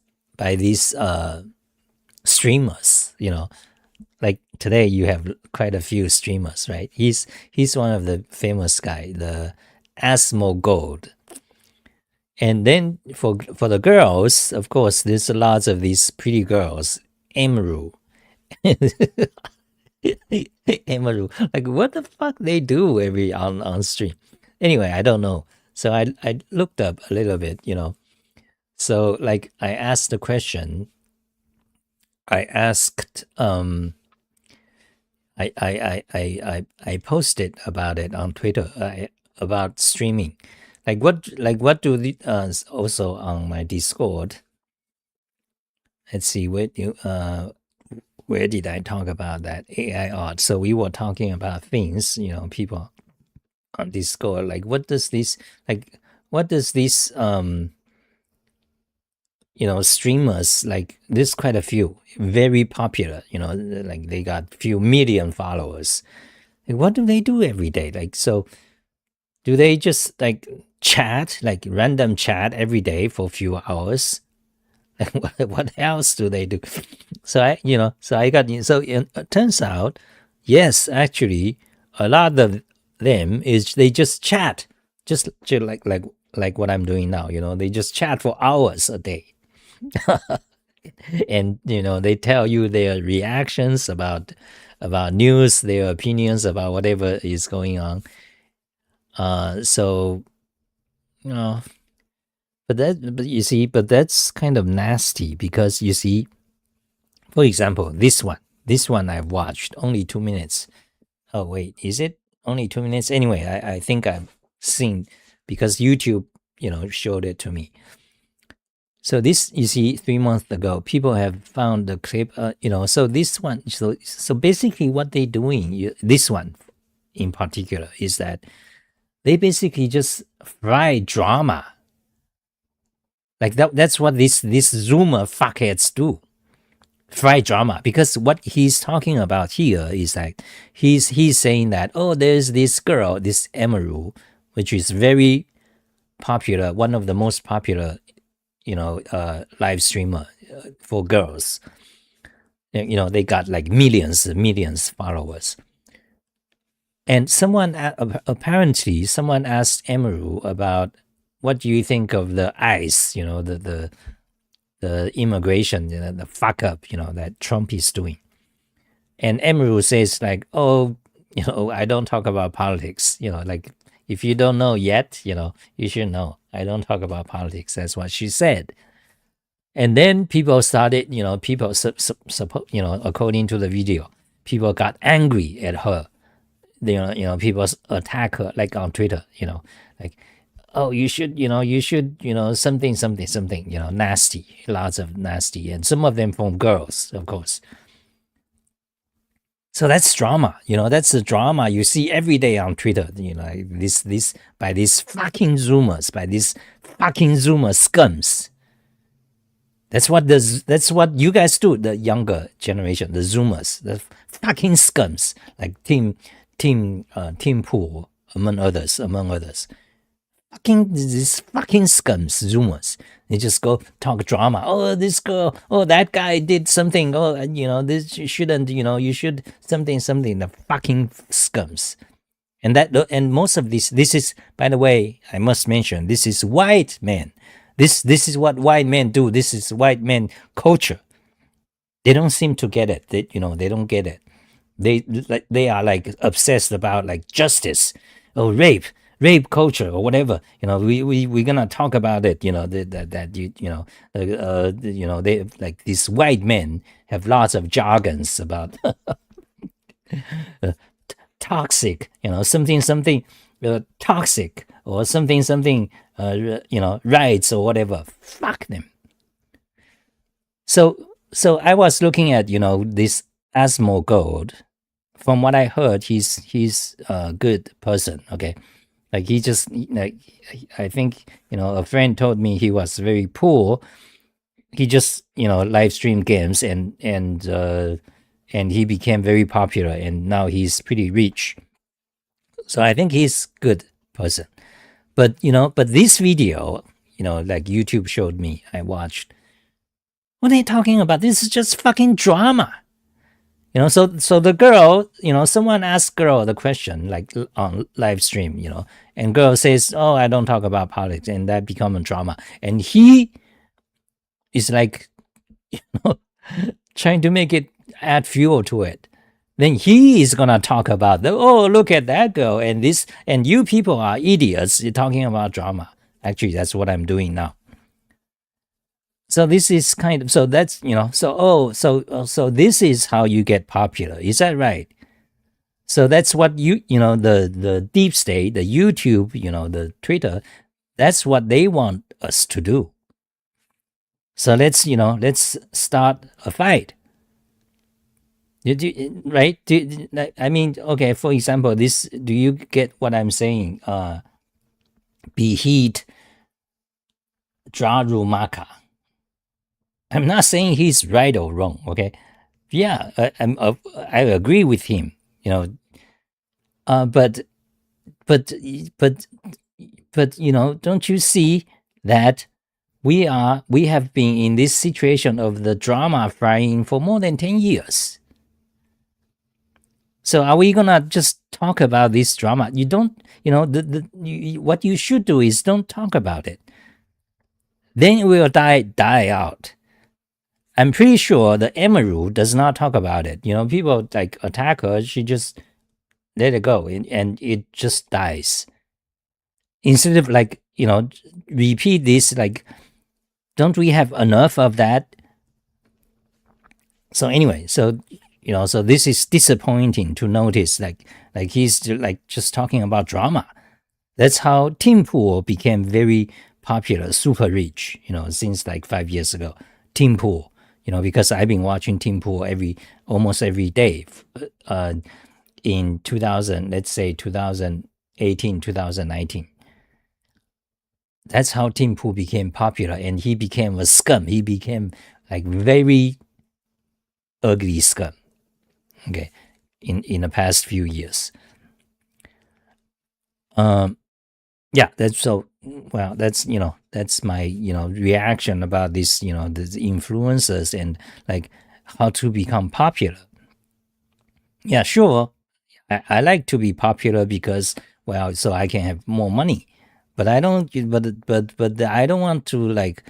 streamers. Like today you have quite a few streamers, right? He's one of the famous guy, the Asmo Gold. And then for the girls, of course, there's lots of these pretty girls, Emerald. Emerald, like what the fuck they do every on stream. Anyway, I don't know. So I looked up a little bit, So like I asked the question. I asked I posted about it on Twitter about streaming. Like what do the also on my Discord. Let's see where did I talk about that AI art? So we were talking about things, people on Discord, like what does this streamers, like there's quite a few very popular, like they got few million followers. Like, what do they do every day? Like, so do they just like chat, like random chat every day for a few hours? What else do they do? So I got, so it turns out, yes, actually a lot of them is they just chat, just like what I'm doing now. They just chat for hours a day. And they tell you their reactions about news, their opinions about whatever is going on. So but you see, but that's kind of nasty, because you see, for example, this one I've watched only 2 minutes. Oh wait, is it only 2 minutes? Anyway, I think I've seen, because YouTube showed it to me. So this, you see, 3 months ago, people have found the clip, so this one, so basically what they're doing, this one in particular, is that they basically just fry drama. Like that's what these Zoomer fuckheads do. Fry drama. Because what he's talking about here is that he's saying that, there's this girl, this Emerald, which is very popular, one of the most popular live streamer for girls. They got like millions followers. And apparently someone asked Emerald about, what do you think of the eyes, the immigration, the fuck up, that Trump is doing. And Emerald says like, oh, I don't talk about politics, like if you don't know yet, you should know. I don't talk about politics. That's what she said. And then people started, people, according to the video, people got angry at her. People attack her, like on Twitter, like, oh, you should, something, nasty, lots of nasty, and some of them from girls, of course. So that's drama, that's the drama you see every day on Twitter, by these fucking Zoomers, by these fucking Zoomer scums. That's what you guys do, the younger generation, the Zoomers, the fucking scums, like Tim Pool, among others. These fucking scums, Zoomers. They just go talk drama. Oh, this girl. Oh, that guy did something. Oh, this shouldn't. You should something. The fucking scums. And most of this is, by the way, I must mention, this is white men. This is what white men do. This is white men culture. They don't seem to get it. They don't get it. They are like obsessed about like justice or rape culture or whatever. We're gonna talk about it. They like these white men have lots of jargons about toxic. Something toxic or something. Rights or whatever. Fuck them. So I was looking at this Asmo Gold. From what I heard, he's a good person. Okay, like he just like, I think a friend told me he was very poor. He just live streamed games and he became very popular and now he's pretty rich. So I think he's good person. But but this video, like YouTube showed me, I watched. What are they talking about? This is just fucking drama. So the girl, someone asked girl the question like on live stream, and girl says, "Oh, I don't talk about politics," and that become a drama. And he is like, trying to make it add fuel to it. Then he is gonna talk about oh, look at that girl and this, and you people are idiots. You're talking about drama. Actually, that's what I'm doing now. So this is kind of, so that's so this is how you get popular. Is that right? So that's what the deep state, the YouTube, the Twitter, that's what they want us to do. So let's start a fight. Right? I mean, okay, for example, do you get what I'm saying? Beheat Jarumaka. I'm not saying he's right or wrong, okay? Yeah, I agree with him, but don't you see that we have been in this situation of the drama frying for more than 10 years. So are we gonna just talk about this drama? You don't, what you should do is don't talk about it. Then it will die out. I'm pretty sure the Emerald does not talk about it. People like attack her, she just let it go and it just dies. Instead of like, repeat this, like, don't we have enough of that? So anyway, so this is disappointing to notice, like he's like just talking about drama. That's how Tim Pool became very popular, super rich, since like 5 years ago. Tim Pool, because I've been watching Tim Pool almost every day in 2018, 2019. That's how Tim Pool became popular, and he became a scum. He became like very ugly scum. Okay, in the past few years. Yeah, that's so. Well, that's that's my reaction about this. The influencers and like how to become popular. Yeah, sure. I like to be popular because, well, so I can have more money. But I don't. But I don't want to like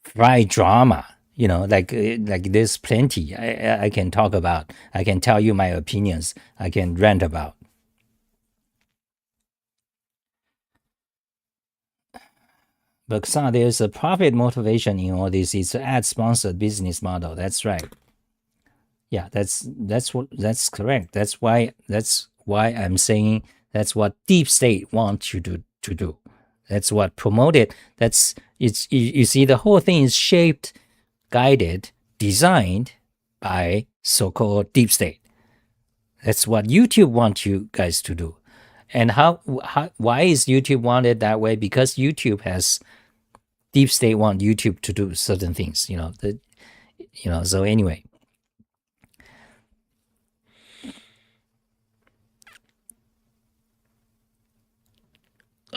fry drama. Like there's plenty I can talk about. I can tell you my opinions. I can rant about. But Xah, there's a profit motivation in all this. It's an ad-sponsored business model. That's right. Yeah, that's correct. That's why I'm saying that's what deep state wants you to do. That's what promoted. You see, the whole thing is shaped, guided, designed by so-called deep state. That's what YouTube wants you guys to do. And why is YouTube wanted that way? Because YouTube has deep state want YouTube to do certain things. So anyway.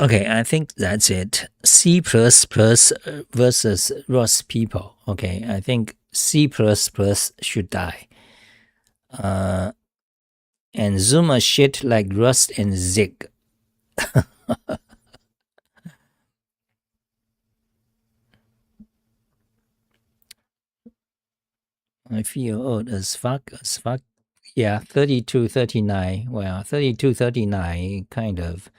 Okay, I think that's it. C++ versus Rust people. Okay, I think C++ should die. And Zoom a shit like Rust and Zig. I feel old as fuck. Yeah, 32, 39. Well, 32, 39 kind of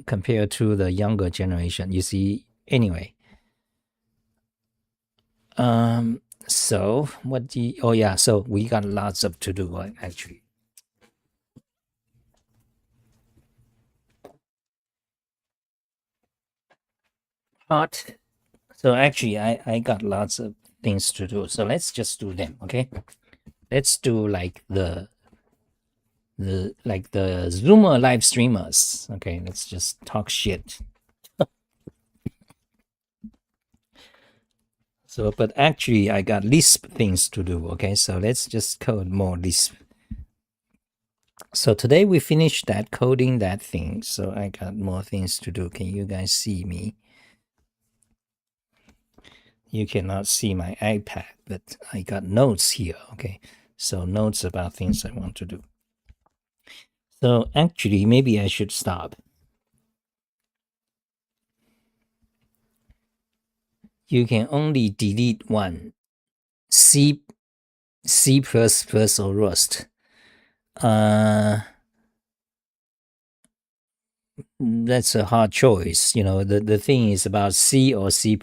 compared to the younger generation. You see, anyway. So what so we got lots of to do actually. Hot. So actually I got lots of things to do. So let's just do them, okay? Let's do like the Zoomer live streamers. Okay, let's just talk shit. So, but actually I got Lisp things to do, okay? So let's just code more Lisp. So today we finished that coding that thing. So I got more things to do. Can you guys see me? You cannot see my iPad, but I got notes here, okay? So notes about things I want to do. So actually, maybe I should stop. You can only delete one. C++ or Rust. That's a hard choice. The thing is about C or C++.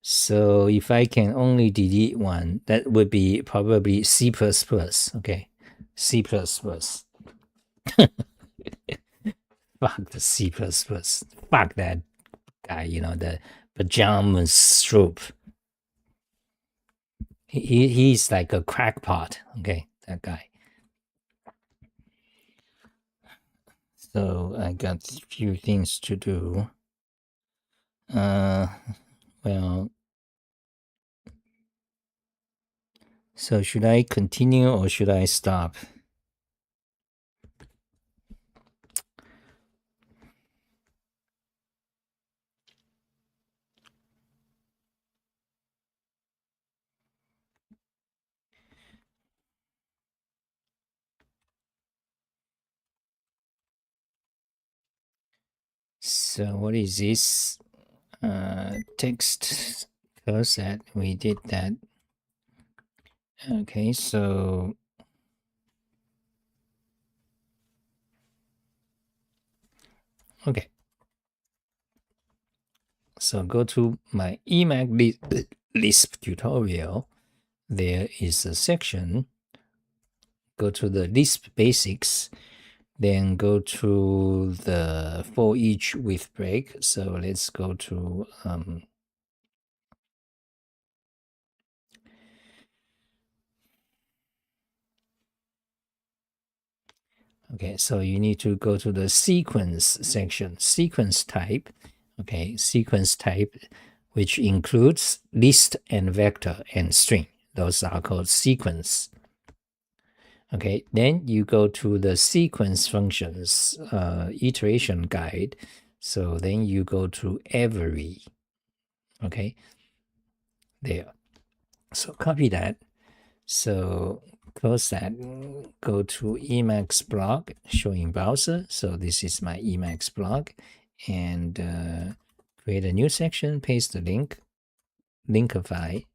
So if I can only delete one, that would be probably C++. Okay, C++. Fuck the C++. Fuck that guy, the pajamas stroop. He's like a crackpot. Okay, that guy. So I got a few things to do. Well, so should I continue or should I stop? So what is this? Text that we did that. Okay, so okay. So go to my Emacs Lisp tutorial. There is a section. Go to the Lisp basics. Then go to the for each with break. So let's go to okay, so you need to go to the sequence section, sequence type. Okay, sequence type, which includes list and vector and string. Those are called sequence. Okay, then you go to the sequence functions iteration guide. So then you go to every. Okay, there. So copy that. So close that. Go to Emacs blog showing browser. So this is my Emacs blog. and create a new section, paste the link, linkify,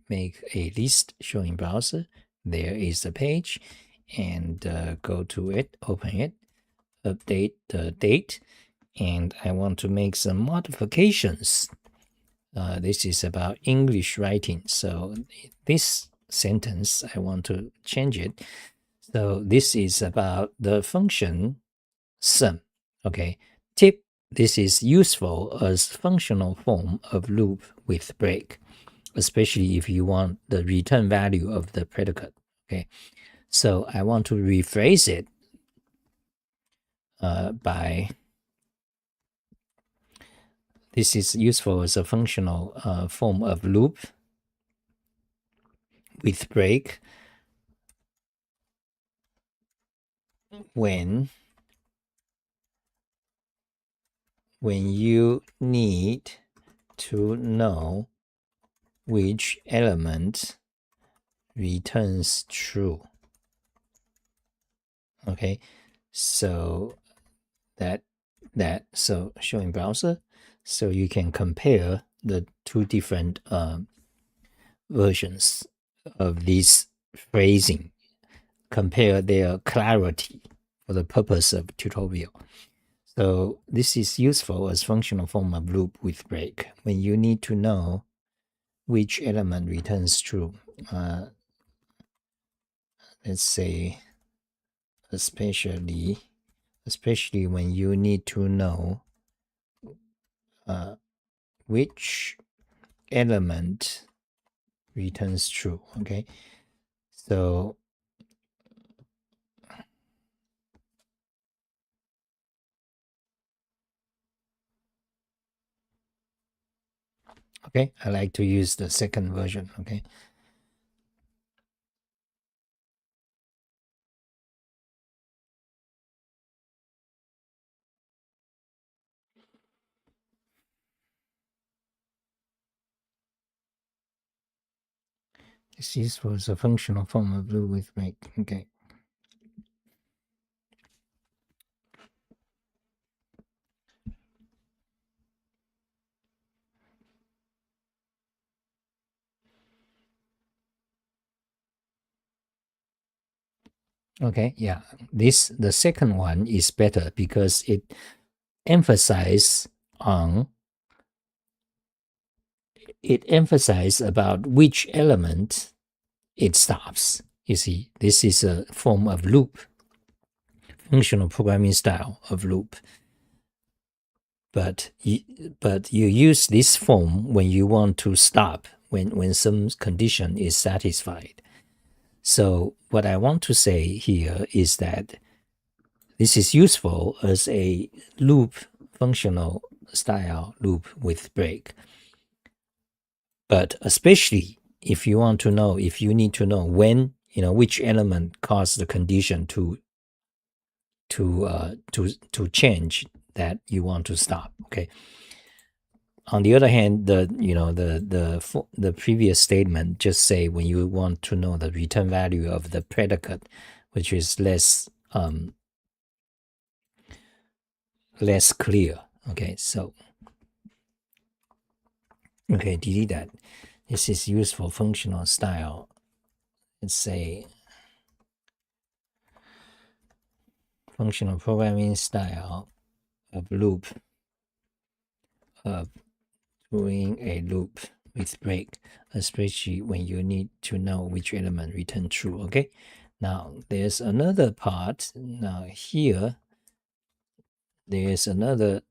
make a list showing browser. There is the page, and go to it, open it, update the date, and I want to make some modifications. This is about English writing, so this sentence I want to change it. So this is about the function sum. Okay, tip: this is useful as functional form of loop with break, especially if you want the return value of the predicate. Okay, so I want to rephrase it by this is useful as a functional form of loop with break when you need to know which element returns true. Okay, so so showing browser, so you can compare the two different versions of this phrasing, compare their clarity for the purpose of tutorial. So this is useful as functional form of loop with break when you need to know which element returns true. Let's say especially when you need to know which element returns true. Okay, so okay, I like to use the second version. Okay, this is for the functional form of loop with break. Okay. Okay, yeah, the second one is better because it emphasizes about which element it stops. You see, this is a form of loop, functional programming style of loop. But you use this form when you want to stop, when some condition is satisfied. So what I want to say here is that this is useful as a loop, functional style loop with break. But especially if you want to know, if you need to know when, which element caused the condition to change that you want to stop. Okay. On the other hand, the previous statement just say when you want to know the return value of the predicate, which is less clear. Okay, so okay, delete that. This is useful functional style. Let's say functional programming style of loop of doing a loop with break, especially when you need to know which element return true. Okay, now there's another part. Now here there's another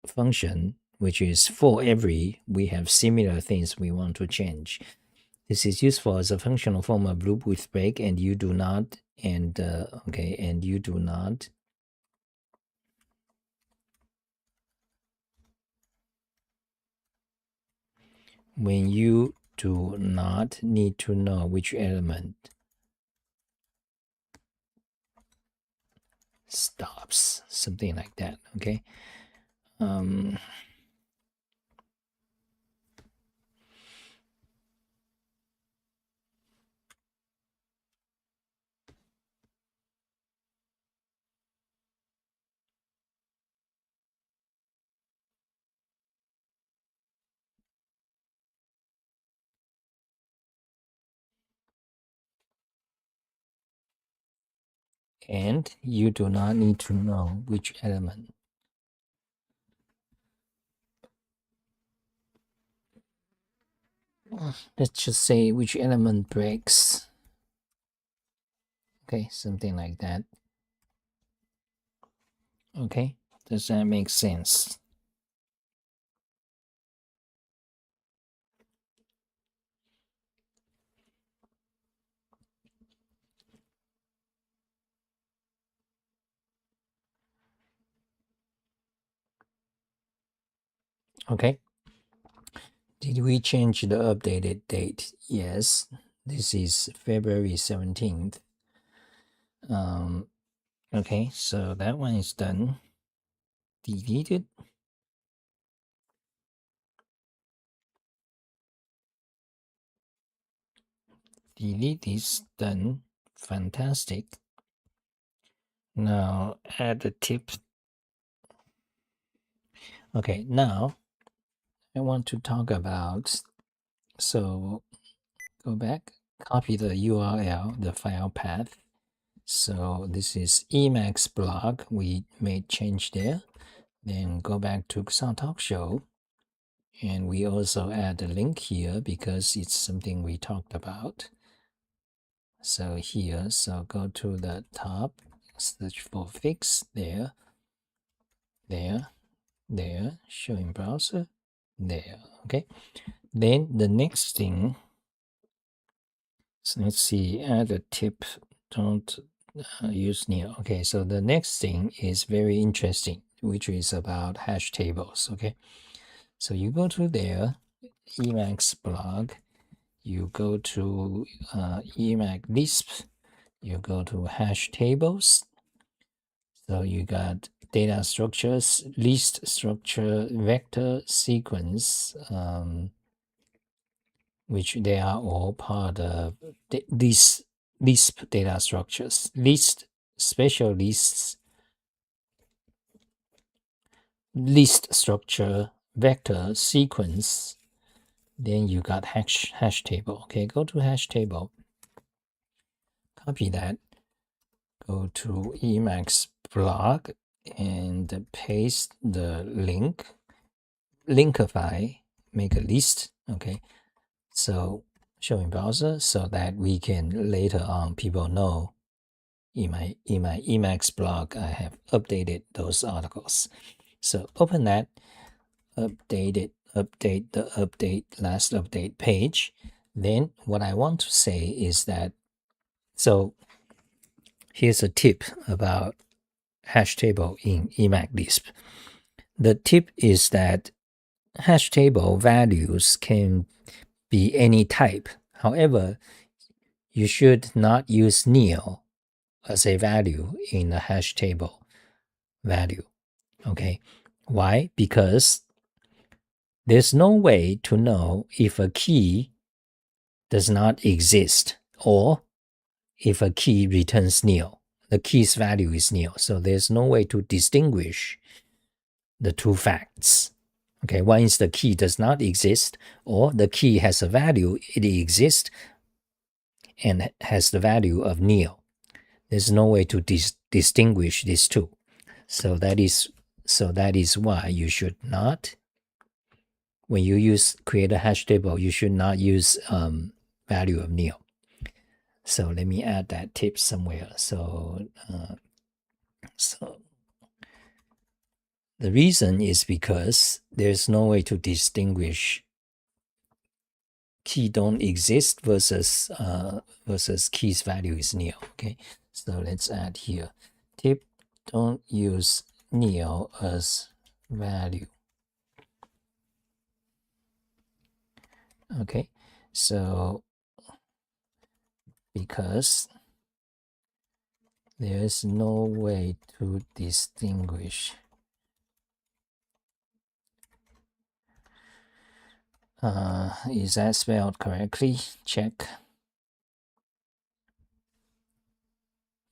function which is for every we have similar things we want to change. This is useful as a functional form of loop with break, and you do not when you do not need to know which element stops, something like that. Okay. and you do not need to know which element. Let's just say which element breaks. Okay, something like that. Okay, does that make sense? Okay. Did we change the updated date? Yes. This is February 17th. Okay, so that one is done. Delete it. Delete is done. Fantastic. Now add the tip. Okay, now I want to talk about, so go back, copy the URL, the file path. So this is Emacs blog. We made change there. Then go back to Xah Talk Show. And we also add a link here because it's something we talked about. So here, so go to the top, search for fix there, there, there, show in browser, there. Okay. Then the next thing, so let's see, add a tip, don't use neo. Okay, so the next thing is very interesting, which is about hash tables. Okay, so you go to there, Emacs blog, you go to Emacs Lisp, you go to hash tables. So you got data structures, list structure, vector, sequence, which they are all part of these Lisp data structures. List, special lists, list structure, vector, sequence. Then you got hash table. Okay, go to hash table. Copy that. Go to Emacs blog and paste the link. Linkify, make a list. Okay, so show in browser so that we can later on people know in my Emacs blog I have updated those articles. So open that, update it, update the last update page. Then what I want to say is that, so here's a tip about hash table in Emacs Lisp. The tip is that hash table values can be any type. However, you should not use nil as a value in the hash table value. Okay, why? Because there's no way to know if a key does not exist or if a key returns nil. The key's value is nil, so there's no way to distinguish the two facts. Okay, one is the key does not exist, or the key has a value, it exists and has the value of nil. There's no way to distinguish these two. So that is why you should not, when you create a hash table, you should not use value of nil. So let me add that tip somewhere. So the reason is because there's no way to distinguish key don't exist versus key's value is nil. Okay, so let's add here. Tip, don't use nil as value. Okay, so because there's no way to distinguish is that spelled correctly? Check.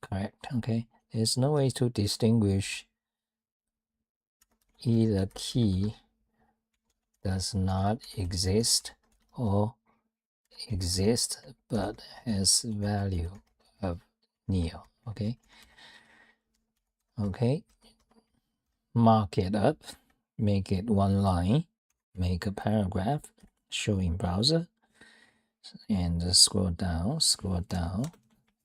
Correct. Okay, there's no way to distinguish either key does not exist or exist but has value of nil. Okay, Okay, mark it up, make it one line, make a paragraph, show in browser, and scroll down.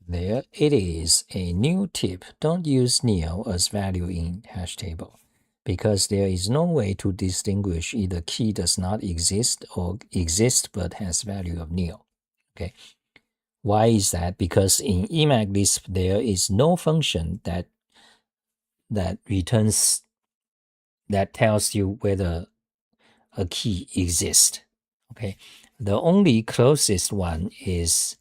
There it is, a new tip. Don't use nil as value in hash table, because there is no way to distinguish either key does not exist or exists but has value of nil. Okay, why is that? Because in Emacs Lisp there is no function that returns, that tells you whether a key exists. Okay, the only closest one is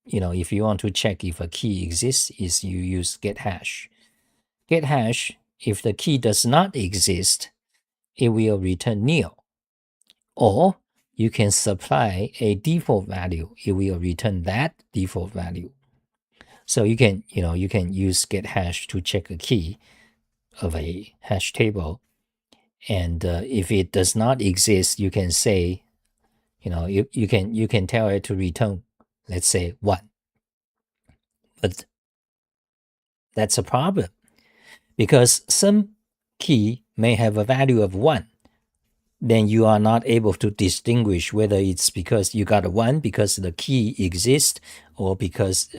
if you want to check if a key exists, is you use get hash. Get hash, if the key does not exist, it will return nil. Or you can supply a default value, it will return that default value. So you can use get hash to check a key of a hash table, and if it does not exist, you can say, you can tell it to return, let's say 1. But that's a problem, because some key may have a value of 1. Then you are not able to distinguish whether it's because you got a 1 because the key exists, or because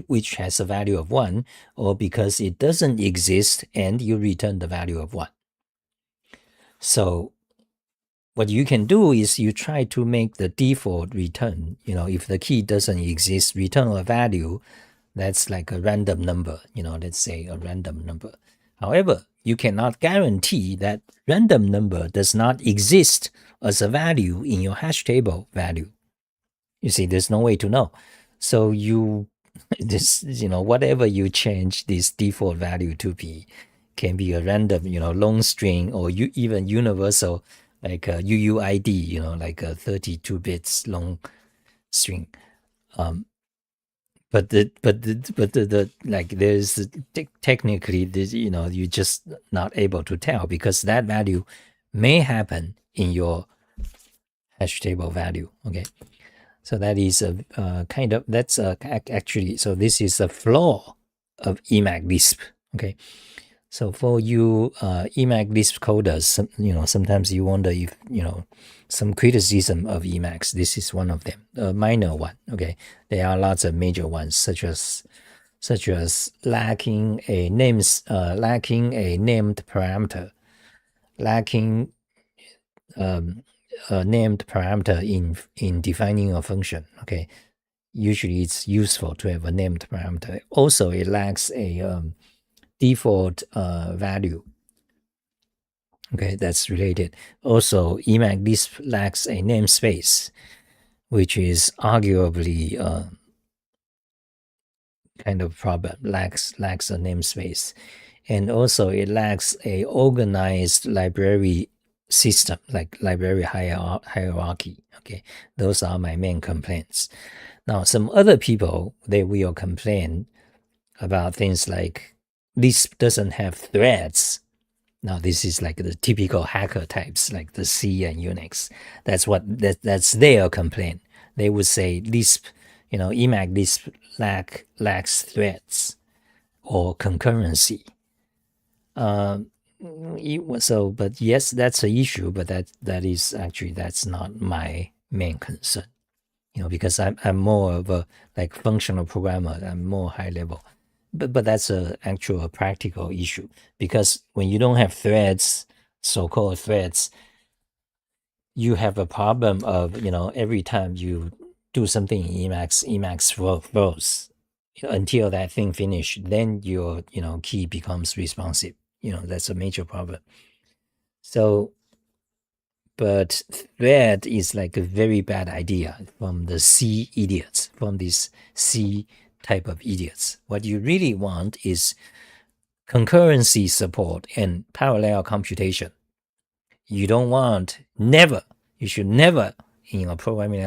which has a value of 1, or because it doesn't exist and you return the value of 1. So what you can do is you try to make the default return, if the key doesn't exist, return a value that's like a random number, let's say a random number. However, you cannot guarantee that random number does not exist as a value in your hash table value. You see, there's no way to know. So whatever you change this default value to be can be a random, long string, or even universal, like a UUID, like a 32 bits long string. But there's technically this, you're just not able to tell, because that value may happen in your hash table value. Okay, so that is a that's actually, so this is a flaw of Emacs Lisp. Okay, so for you Emacs Lisp coders, sometimes you wonder if some criticism of Emacs. This is one of them, a minor one. Okay, there are lots of major ones, such as lacking a named parameter, lacking a named parameter in defining a function. Okay, usually it's useful to have a named parameter. Also, it lacks a default value. Okay, that's related. Also, Emacs Lisp lacks a namespace, which is arguably kind of problem. Lacks a namespace, and also it lacks a organized library system, like library hierarchy. Okay, those are my main complaints. Now, some other people, they will complain about things like Lisp doesn't have threads. Now, this is like the typical hacker types, like the C and Unix. That's their complaint. They would say Lisp, Emacs Lisp lacks threads or concurrency. But yes, that's an issue, but that's not my main concern. Because I'm more of a like functional programmer. I'm more high level. But that's a actual practical issue, because when you don't have threads, so-called threads, you have a problem of, every time you do something in Emacs froze until that thing finished, then your, key becomes responsive. That's a major problem. So, but thread is like a very bad idea from the C idiots, from these C type of idiots. What you really want is concurrency support and parallel computation. You don't want, you should never in a programming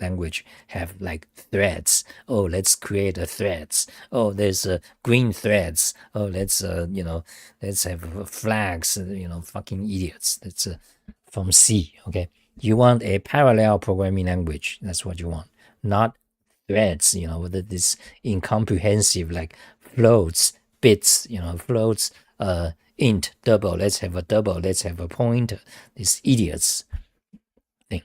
language have like threads. Oh, let's create a threads. Oh, there's green threads. Oh, let's have flags. Fucking idiots. That's from C. Okay, you want a parallel programming language. That's what you want, not threads. With this incomprehensive like floats bits, floats, int, double, let's have a double, let's have a pointer. These idiots thing.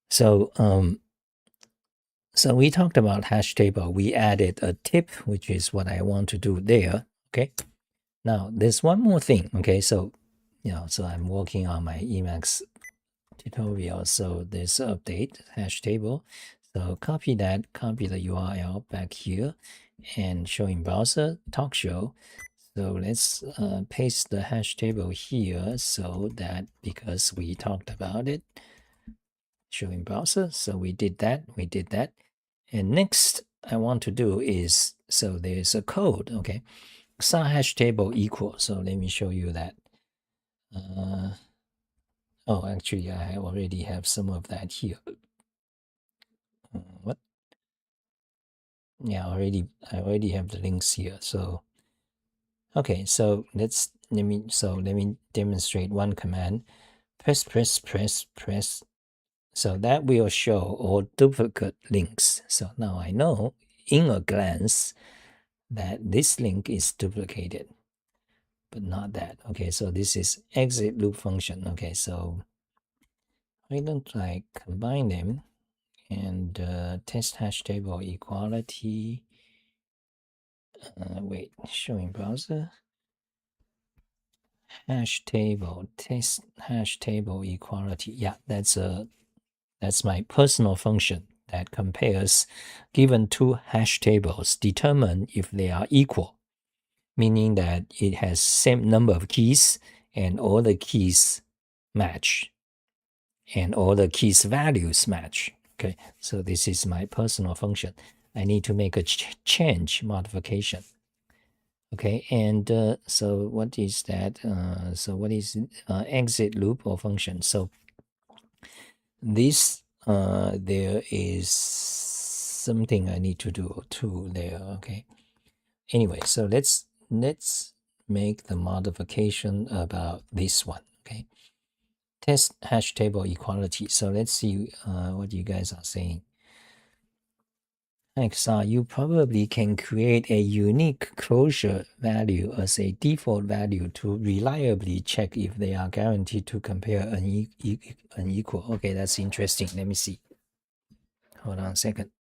So we talked about hash table. We added a tip, which is what I want to do there. Okay. Now there's one more thing. Okay. So, so I'm working on my Emacs tutorial. So there's update hash table. So copy that, copy the URL back here and show in browser talk show. So let's paste the hash table here so that because we talked about it, show in browser. So we did that. And next I want to do is, so there's a code, okay? Xah hash table equal. So let me show you that. Oh, actually, I already have some of that here. What? Yeah, I already have the links here. So, okay, so let me demonstrate one command. Press. So that will show all duplicate links. So now I know in a glance that this link is duplicated, but not that. Okay, so this is exit loop function. Okay, so why don't I combine them and test hash table equality. Wait, showing browser. Hash table, test hash table equality. Yeah, that's my personal function that compares given two hash tables, determine if they are equal, meaning that it has same number of keys and all the keys match and all the keys values match. Okay, so this is my personal function. I need to make a change modification. Okay, and so what is that? So what is exit loop or function? So this there is something I need to do too there. Okay. Anyway, so let's make the modification about this one. Okay. Test hash table equality. So let's see what you guys are saying. Xah, you probably can create a unique closure value as a default value to reliably check if they are guaranteed to compare unequal. Okay, that's interesting. Let me see. Hold on a second.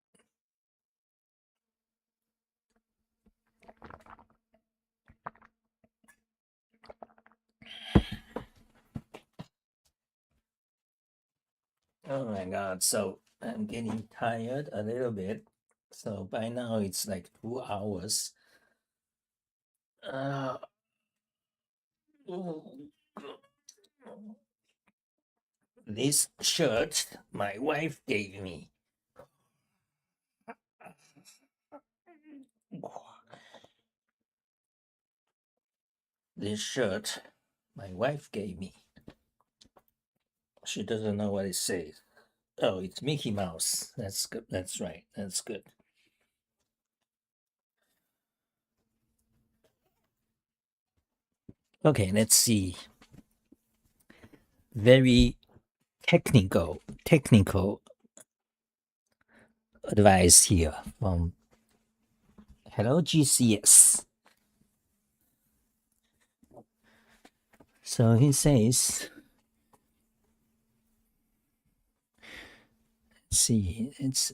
Oh my God. So I'm getting tired a little bit. So by now it's like 2 hours. This shirt my wife gave me. This shirt my wife gave me. She doesn't know what it says. Oh, it's Mickey Mouse. That's good. That's right. That's good. Okay, let's see. Very technical advice here from Hello GCS. So he says, let's see, it's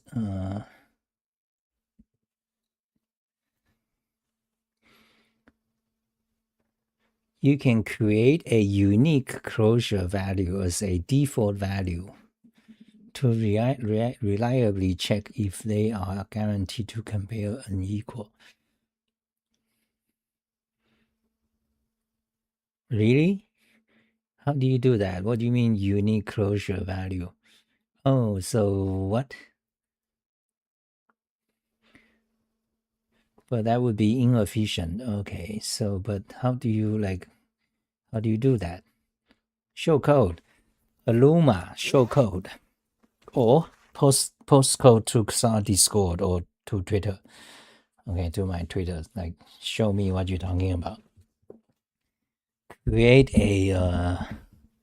you can create a unique closure value as a default value to reliably check if they are guaranteed to compare unequal. Really? How do you do that? What do you mean unique closure value? Oh, so what? But that would be inefficient. Okay, so but how do you do that? Show code. Aluma, show code. Or post code to Xah Discord or to Twitter. Okay, to my Twitter. Like, show me what you're talking about. Create a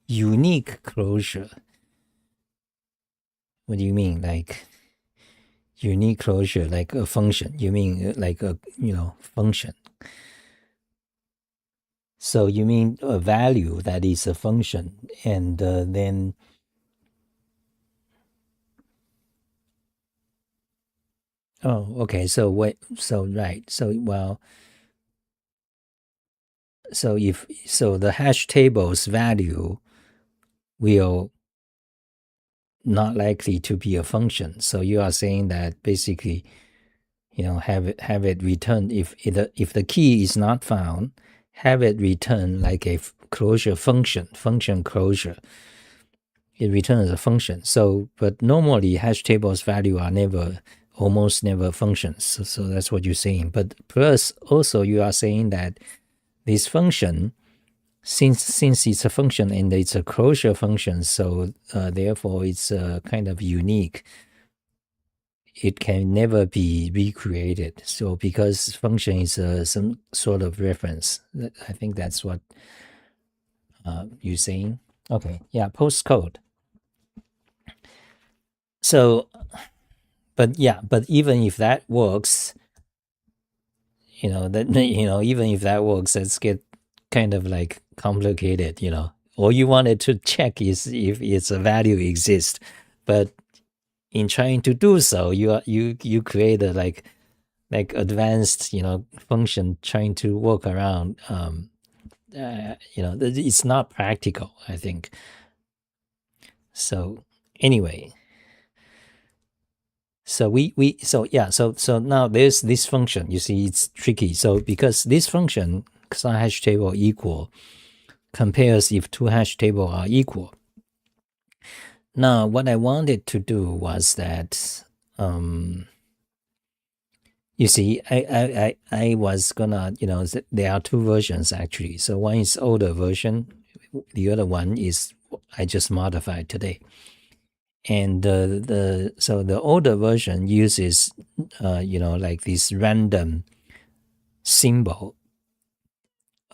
unique closure. What do you mean? Like, unique closure, like a function. You mean like a function? So you mean a value that is a function, and then okay. So wait. So right. So well. So the hash table's value will not likely to be a function. So you are saying that basically, have it return if the key is not found, have it return like a closure function closure. It returns a function. So, but normally hash tables value are almost never functions. So that's what you're saying. But plus also you are saying that this function, since it's a function and it's a closure function, so therefore it's kind of unique. It can never be recreated. So because function is some sort of reference, I think that's what you're saying. Okay, yeah, postcode. So, but even if that works, even if that works, let's get kind of like complicated. All you wanted to check is if its a value exists, but in trying to do so, you create a like advanced function trying to work around. It's not practical, I think. So anyway, so so now there's this function. You see, it's tricky. So because this function Xah hash table equal compares if two hash table are equal. Now, what I wanted to do was that, you see, I was gonna, there are two versions actually. So one is older version, the other one is I just modified today. And so the older version uses, like this random symbol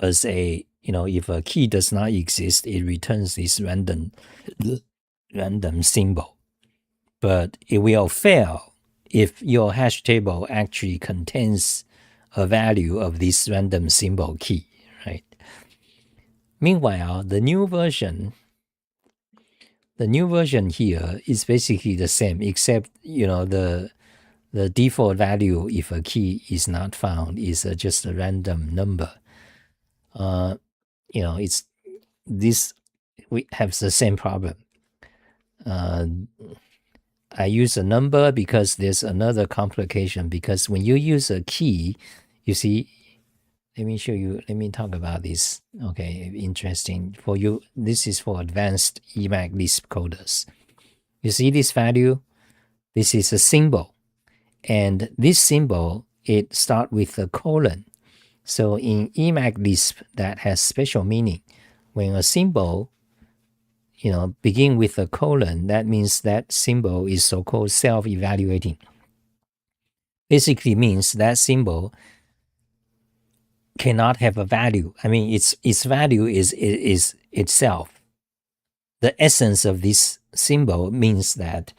as a, if a key does not exist, it returns this random symbol. But it will fail if your hash table actually contains a value of this random symbol key, right? Meanwhile, the new version here is basically the same, except the default value if a key is not found is just a random number. It's this, we have the same problem. I use a number because there's another complication, because when you use a key, you see, let me talk about this. Okay, interesting for you. This is for advanced Emacs Lisp coders. You see this value? This is a symbol, and this symbol, it starts with a colon. So in Emacs Lisp, that has special meaning. When a symbol begin with a colon, that means that symbol is so-called self-evaluating. Basically means that symbol cannot have a value. I mean, its value is itself. The essence of this symbol means that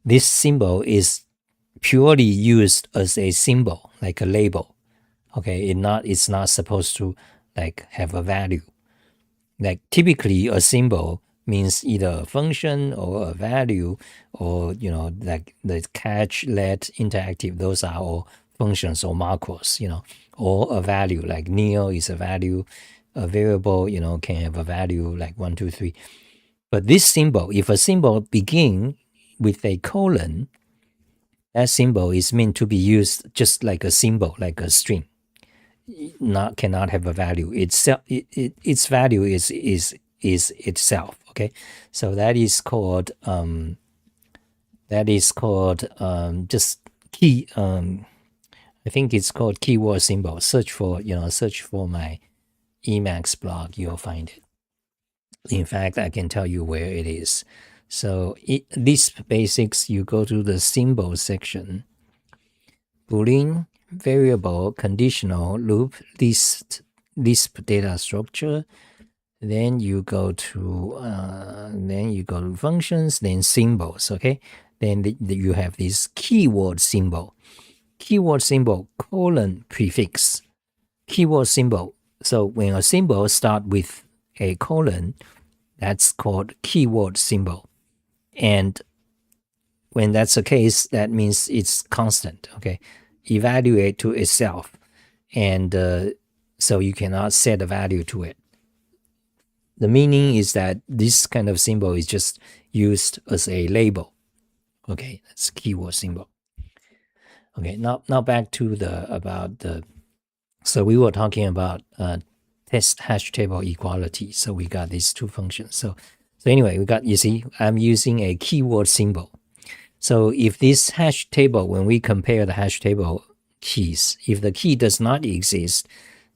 this symbol is purely used as a symbol, like a label. Okay, it's not supposed to like have a value. Like typically a symbol means either a function or a value, or like the catch, let, interactive, those are all functions or macros, or a value, like nil is a value, a variable, can have a value like 1, 2, 3. But this symbol, if a symbol begin with a colon, that symbol is meant to be used just like a symbol, like a string. Cannot have a value. Its value is itself. Okay, so that is called just key. I think it's called keyword symbol. Search for my Emacs blog. You'll find it. In fact, I can tell you where it is. So these basics, you go to the symbol section. Boolean, variable, conditional, loop, list data structure. Then you go to functions, then symbols. Okay, then you have this keyword symbol, colon prefix, keyword symbol. So when a symbol starts with a colon, that's called keyword symbol. And when that's the case, that means it's constant, okay? Evaluate to itself. And so you cannot set a value to it. The meaning is that this kind of symbol is just used as a label. Okay, that's keyword symbol. Okay, now back to so we were talking about test hash table equality. So we got these two functions. So anyway, you see, I'm using a keyword symbol. So if this hash table, when we compare the hash table keys, if the key does not exist,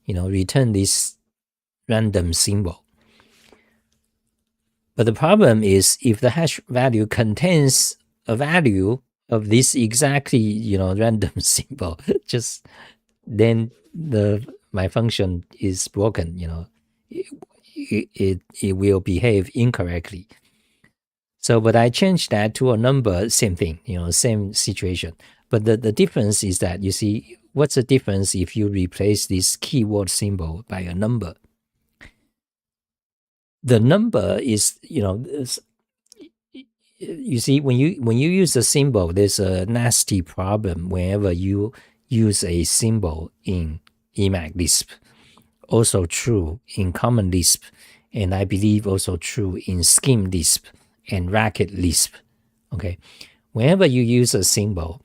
return this random symbol. But the problem is if the hash value contains a value of this exactly, random symbol, just then my function is broken, it will behave incorrectly. So, but I changed that to a number, same thing, same situation. But the difference is that, you see, what's the difference if you replace this keyword symbol by a number? The number is, you see, when you use a symbol, there's a nasty problem whenever you use a symbol in Emacs Lisp. Also true in Common Lisp, and I believe also true in Scheme Lisp and Racket Lisp. Okay, whenever you use a symbol,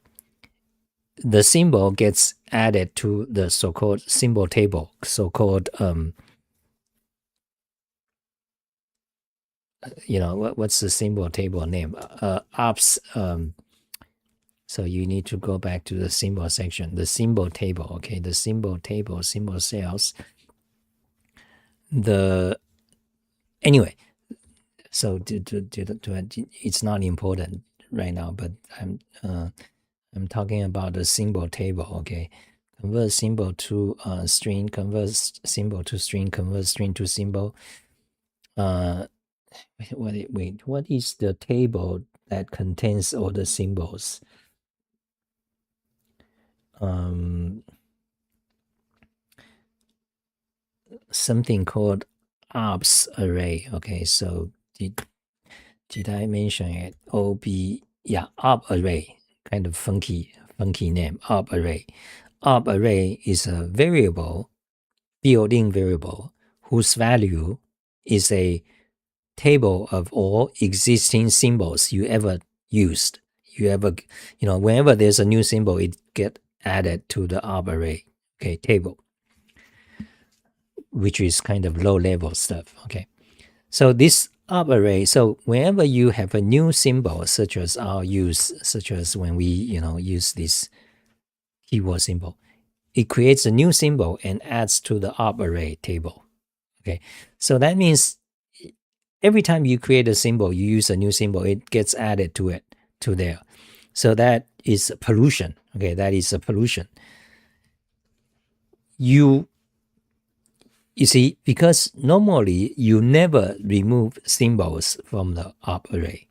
the symbol gets added to the so-called symbol table, so-called what's the symbol table name? Ops. So you need to go back to the symbol section, the symbol table. Okay, the symbol table, symbol cells. Anyway, so it's not important right now, but I'm talking about the symbol table. Okay, convert symbol to string, convert symbol to string, convert string to symbol. Wait, what is the table that contains all the symbols? Something called ops array. Okay, so did I mention it? Op array, kind of funky name. Op array. Op array is a variable, built-in variable, whose value is a table of all existing symbols you ever used. Whenever there's a new symbol, it get added to the op array, okay, table, which is kind of low-level stuff. Okay, so this op array. So whenever you have a new symbol, such as when we use this keyword symbol, it creates a new symbol and adds to the op array table. Okay, so that means every time you create a symbol, you use a new symbol, it gets added to there. So that is pollution. Okay, that is a pollution. You see, because normally you never remove symbols from the op array.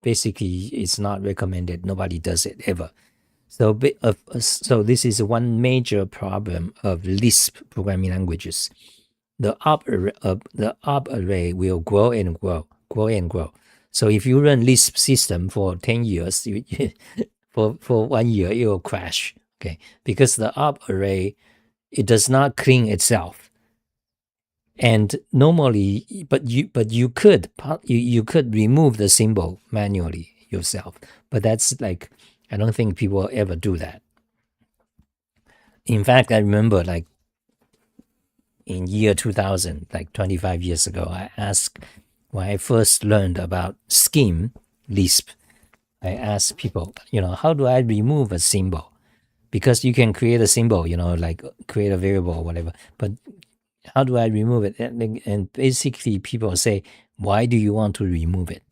Basically it's not recommended. Nobody does it ever. So this is one major problem of Lisp programming languages. The op array will grow and grow. So if you run Lisp system for 10 years, for 1 year, it will crash. Okay, because the op array, it does not clean itself. And normally, but you could remove the symbol manually yourself. But that's I don't think people ever do that. In fact, I remember in year 2000, 25 years ago, I asked, when I first learned about Scheme Lisp, I asked people, how do I remove a symbol? Because you can create a symbol, create a variable or whatever, but how do I remove it? And basically people say, why do you want to remove it?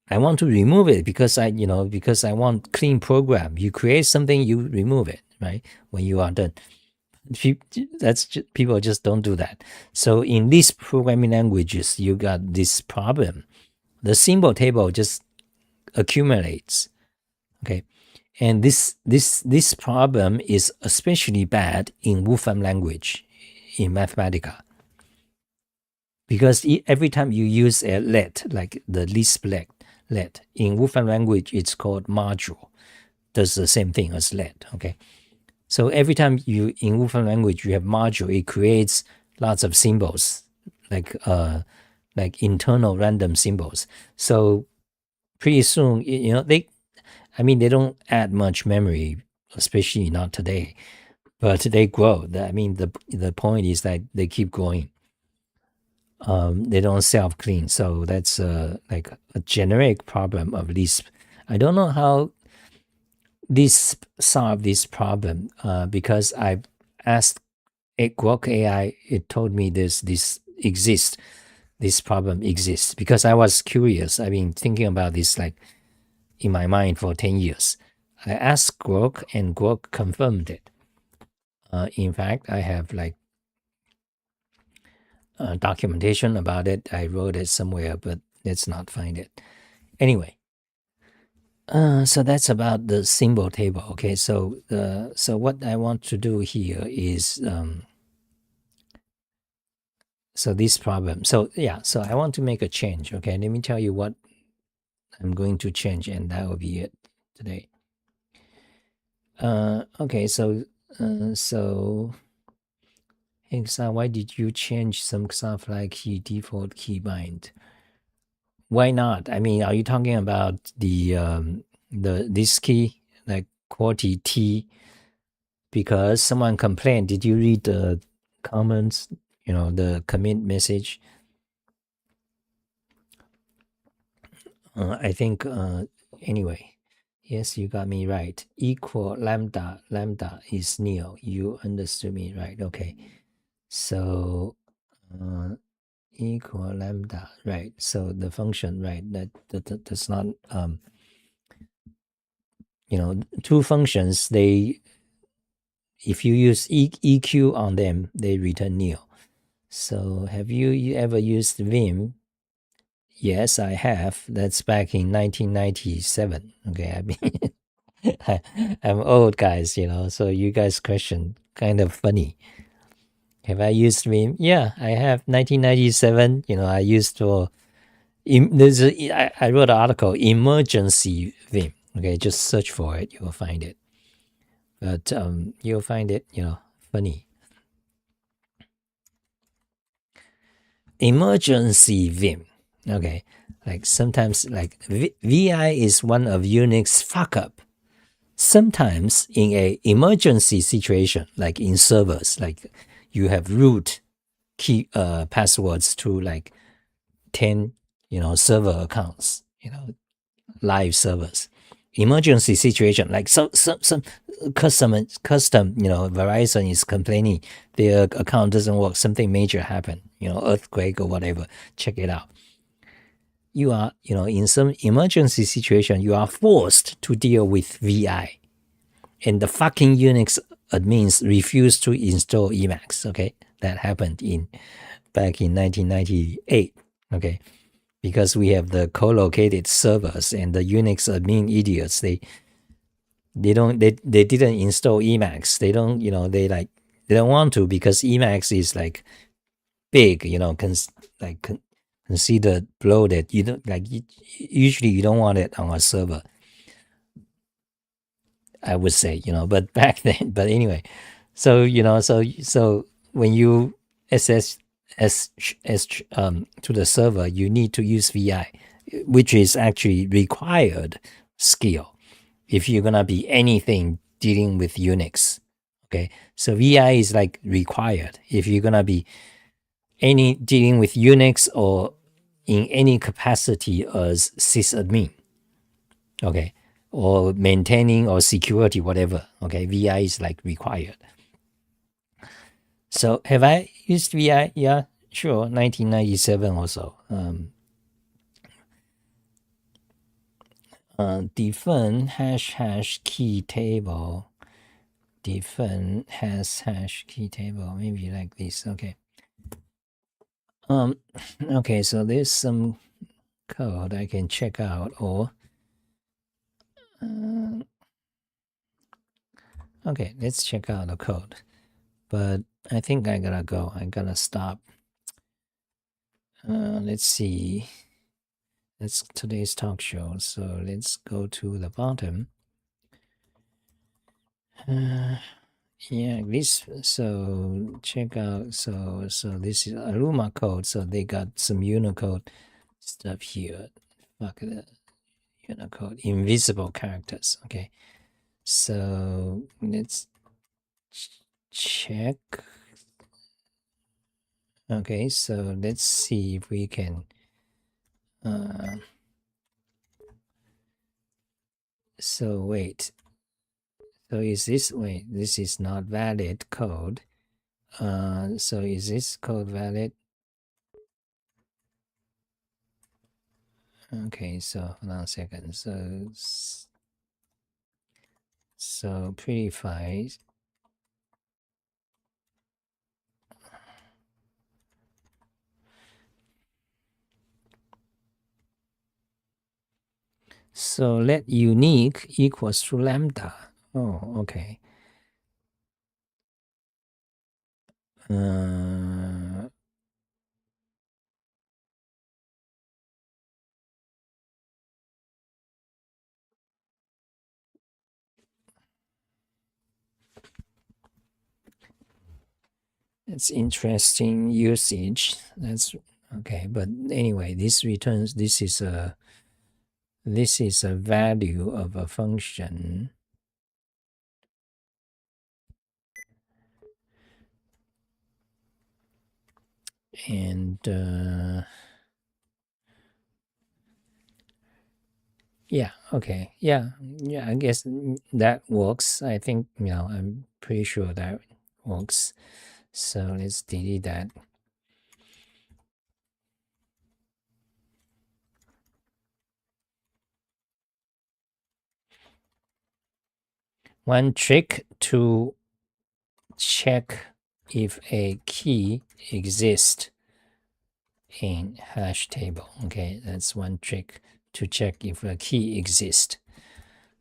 I want to remove it because I want clean program. You create something, you remove it, right? When you are done. People just don't do that. So in these programming languages, you got this problem The symbol table just accumulates. Okay, and this problem is especially bad in Wolfram language, in Mathematica, because every time you use a let, like the Lisp let, in Wolfram language it's called module, does the same thing as let. Okay, so every time you in Wolfram language you have module, it creates lots of symbols, like internal random symbols. So pretty soon, they don't add much memory, especially not today, but they grow. The point is that they keep growing. They don't self-clean, so that's like a generic problem of Lisp. I don't know how Lisp solve this problem, because I asked Grok AI, it told me this exists. This problem exists because I was curious. I've been thinking about this like in my mind for 10 years. I asked Grok and Grok confirmed it. In fact, I have like documentation about it. I wrote it somewhere, but let's not find it. Anyway, so that's about the symbol table. Okay, so what I want to do here is so this problem. So yeah, so I want to make a change. Okay, let me tell you what I'm going to change, and that will be it today. Okay, so hey Xah, why did you change some Xah Fly Key default keybind? Why not? I mean, are you talking about this key, like QWERTY T? Because someone complained. Did you read the comments? The commit message. I think anyway. Yes, you got me right. Equal lambda. Lambda is nil. You understood me right. Okay. So equal lambda, right? So the function, right? That does not two functions, they, if you use EQ on them, they return nil. So have you ever used Vim? Yes, I have. That's back in 1997. Okay, I mean, I'm old, guys, so you guys' question kind of funny. Have I used Vim? Yeah, I have. 1997, I used for, I wrote an article, emergency Vim. Okay, just search for it, you'll find it. But you'll find it, funny. Emergency Vim. Okay, like sometimes like VI is one of Unix fuck up. Sometimes in a emergency situation, like in servers, like you have root key passwords to like 10 server accounts, live servers. Emergency situation, like some custom Verizon is complaining their account doesn't work, something major happened, earthquake or whatever, check it out. You are, in some emergency situation, you are forced to deal with VI. And the fucking Unix admins refused to install Emacs. Okay, that happened back in 1998. Okay, because we have the co-located servers, and the Unix admin idiots, they didn't install Emacs. They don't, they don't want to, because Emacs is like big, consider bloated. You don't like, usually you don't want it on a server, I would say, but back then, but anyway, so so when you SS to the server, you need to use VI, which is actually required skill if you're gonna be anything dealing with Unix. Okay, so VI is like required if you're gonna be any dealing with Unix or in any capacity as sysadmin. Okay, or maintaining or security, whatever. Okay, VI is like required. So have I used VI? Yeah, sure. 1997 also. Define hash key table. Define hash key table. Maybe like this. Okay. Okay. So there's some code I can check out, or okay, let's check out the code. But I think I gotta go. I gotta stop. Let's see. That's today's talk show. So let's go to the bottom. Yeah, this. So check out. So this is Aluma code. So they got some Unicode stuff here. Fuck the Unicode invisible characters. Okay. So let's check. Okay, so let's see if we can. So wait. So is this, wait, this is not valid code. So is this code valid? Okay, so hold on a second. So prettify. So let unique equals to lambda. Oh, okay. It's interesting usage. That's okay. But anyway, this returns, this is a value of a function. And yeah, okay. Yeah, I guess that works. I think, I'm pretty sure that works. So let's delete that. One trick to check if a key exists in hash table. Okay, that's one trick to check if a key exists.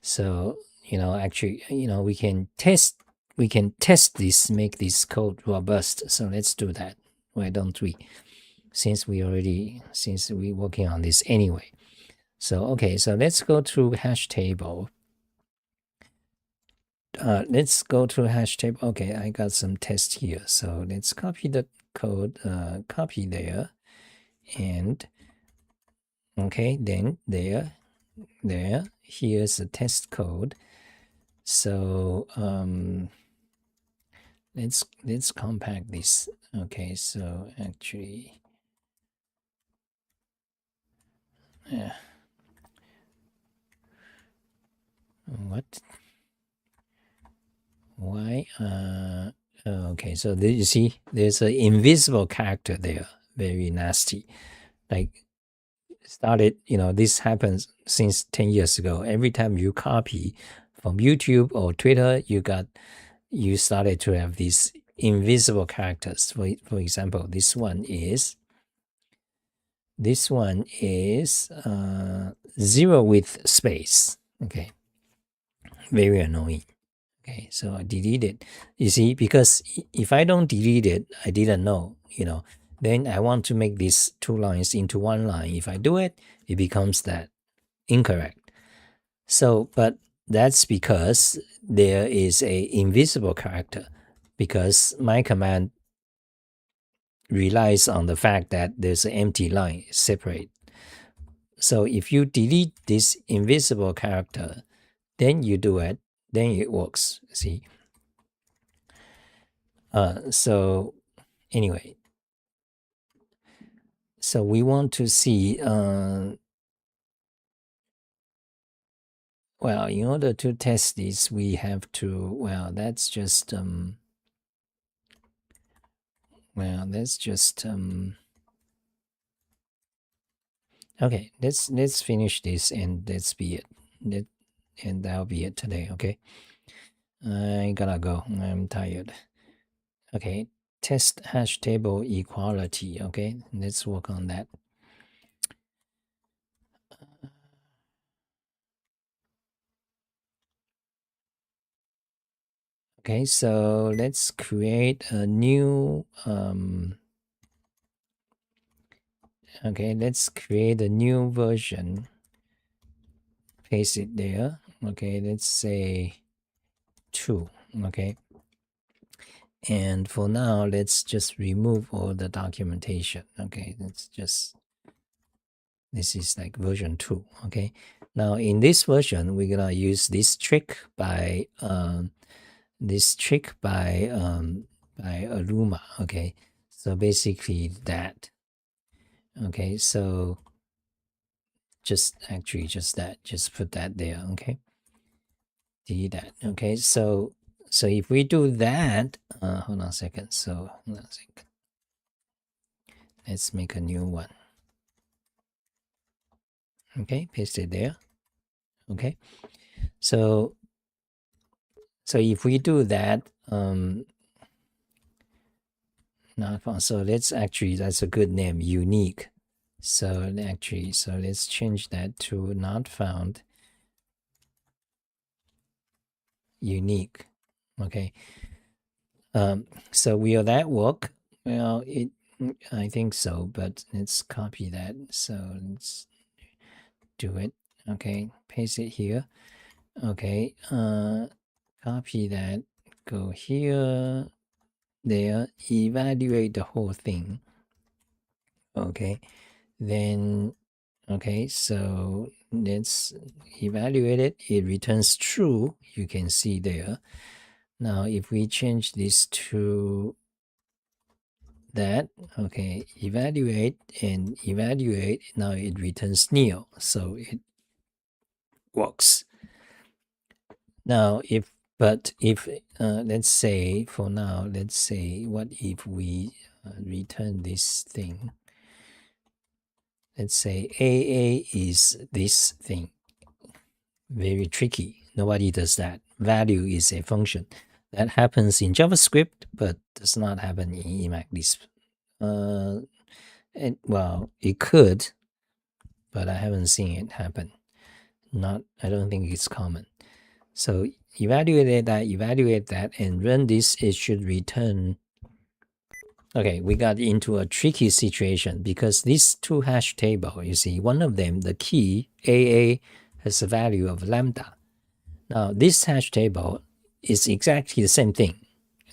So, actually, we can test this, make this code robust. So let's do that. Why don't we? Since we're working on this anyway. So, okay, so let's go to hash table. Let's go to hash table. Okay, I got some tests here. So let's copy the code, copy there, and okay, then there, here's the test code. So let's compact this. Okay, so actually, yeah. What? Why? Okay, so there, you see, there's an invisible character there. Very nasty. Like, started, this happens since 10 years ago. Every time you copy from YouTube or Twitter, you started to have these invisible characters. For example, this one is 0 with space. Okay, very annoying. Okay, so I delete it. You see, because if I don't delete it, I didn't know, then I want to make these two lines into one line. If I do it, it becomes that incorrect. So, but that's because there is a invisible character, because my command relies on the fact that there's an empty line separate. So if you delete this invisible character, then you do it, then it works. See? So anyway, so we want to see, well, in order to test this, we have to, well, that's just, okay, let's finish this and let's be it. And that'll be it today, okay? I gotta go. I'm tired. Okay, test hash table equality. Okay, let's work on that. Okay, so let's create a new okay, let's create a new version. Paste it there. Okay, let's say 2. Okay, and for now, let's just remove all the documentation. Okay, let's just, this is like version 2. Okay, now in this version, we're gonna use this trick by Aluma. Okay, so basically that. Okay, so just that, just put that there. Okay, delete that. Okay, so if we do that, hold on a second. So hold on a second. Let's make a new one. Okay, paste it there. Okay, so if we do that, not found. So let's actually, that's a good name, unique. So actually, so let's change that to not found, unique. Okay. So will that work? Well, I think so, but let's copy that. So let's do it. Okay, paste it here. Okay, copy that, go here, there, evaluate the whole thing. Okay, then, okay, so let's evaluate it. It returns true, you can see there. Now, if we change this to that, okay, evaluate and evaluate, now it returns nil, so it works. Now, if let's say for now, let's say, what if we return this thing? Let's say AA is this thing. Very tricky. Nobody does that. Value is a function. That happens in JavaScript, but does not happen in Emacs Lisp. And well, it could, but I haven't seen it happen. I don't think it's common. So evaluate that, and run this. It should return. Okay, we got into a tricky situation because these two hash table, you see, one of them, the key AA, has a value of lambda. Now, this hash table is exactly the same thing.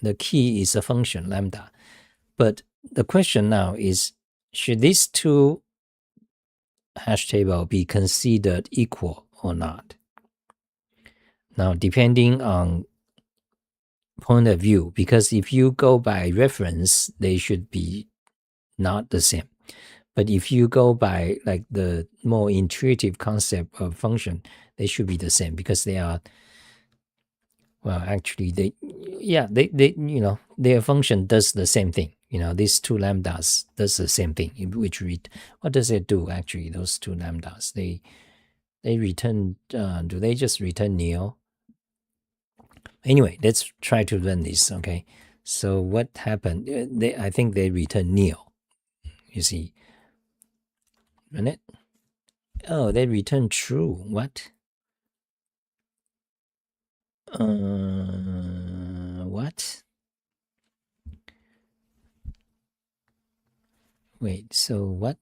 The key is a function lambda. But the question now is, should these two hash table be considered equal or not? Now, depending on point of view, because if you go by reference, they should be not the same. But if you go by like the more intuitive concept of function, they should be the same because they are, well, actually they you know, their function does the same thing. You know, these two lambdas does the same thing. Which what does it do actually? Those two lambdas, they return. Do they just return nil? Anyway, let's try to run this. Okay, so what happened? I think they return nil. You see, run it. Oh, they return true. What? What? Wait, so what?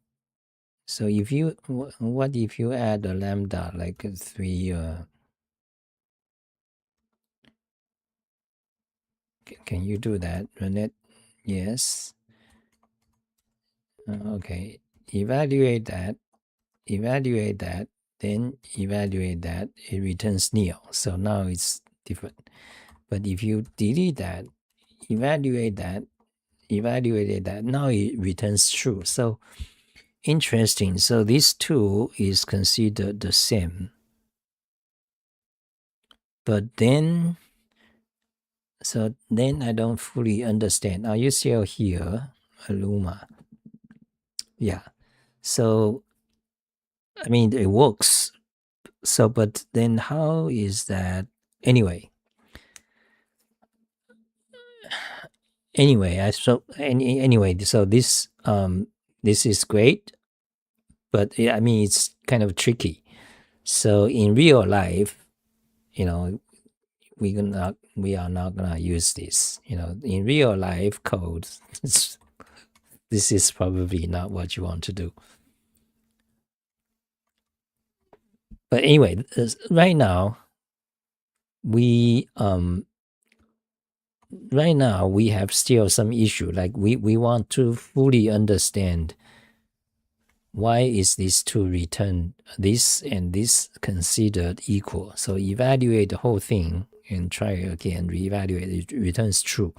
So if you, what if you add a lambda like 3, can you do that? Run it? Yes. Okay, evaluate that, then evaluate that, it returns nil. So now it's different. But if you delete that, evaluate that, now it returns true. So interesting. So this two is considered the same. But then, so then I don't fully understand. Are you still here, Aluma? Yeah. So, I mean, it works. So, but then how is that? Anyway, anyway, so this is great, but I mean, it's kind of tricky. So in real life, you know, we are not gonna use this. In real life code, this is probably not what you want to do. But anyway, right now we have still some issue. Like we want to fully understand why is this to return this and this considered equal. So evaluate the whole thing and try again, reevaluate, it returns true.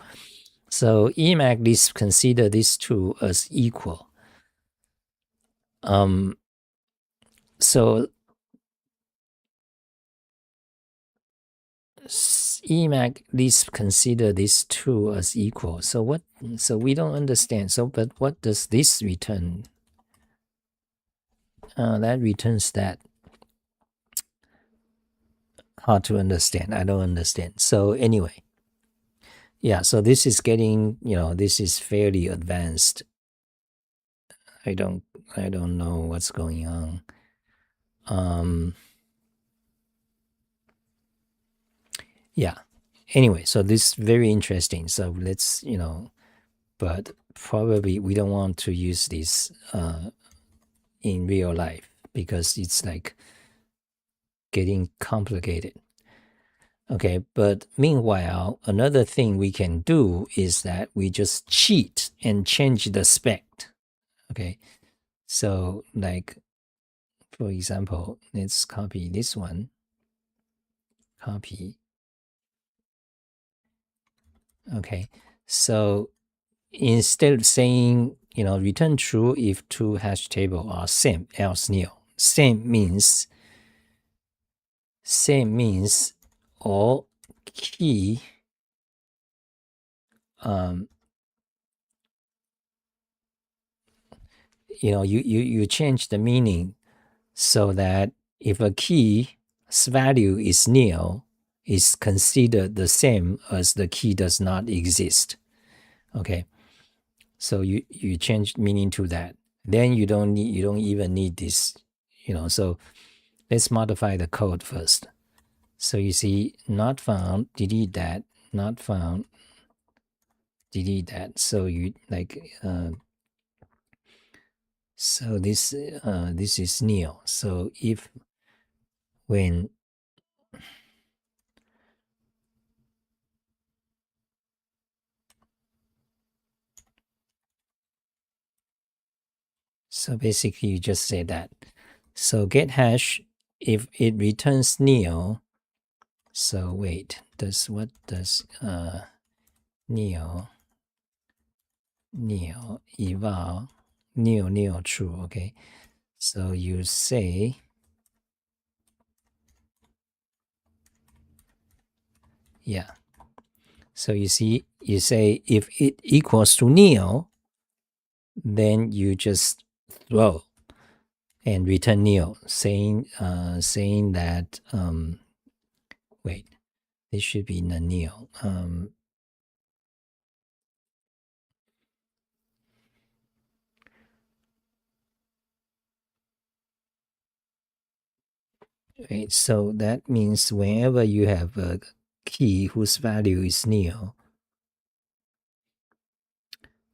So Emacs Lisp consider these two as equal. So Emacs Lisp consider these two as equal. So what? So we don't understand. So but what does this return? That returns that. Hard to understand. I don't understand. So anyway, yeah. So this is getting, this is fairly advanced. I don't know what's going on. Yeah. Anyway, so this is very interesting. So let's, but probably we don't want to use this in real life because it's like getting complicated. Okay, but meanwhile, another thing we can do is that we just cheat and change the spec. Okay, so like, for example, let's copy this one. Copy. Okay, so instead of saying, return true if two hash table are same, else nil. Same means all key you change the meaning so that if a key's value is nil, is considered the same as the key does not exist. Okay, so you change meaning to that. Then you don't even need this. So let's modify the code first. So you see, not found, delete that, not found, delete that. So you like so this is nil. So if when so basically you just say that. So get hash, if it returns nil. So wait, what does nil eval nil true? Okay, so you say yeah. So you see, you say if it equals to nil, then you just throw and return nil, saying that wait, this should be nil. Right, so that means whenever you have a key whose value is nil,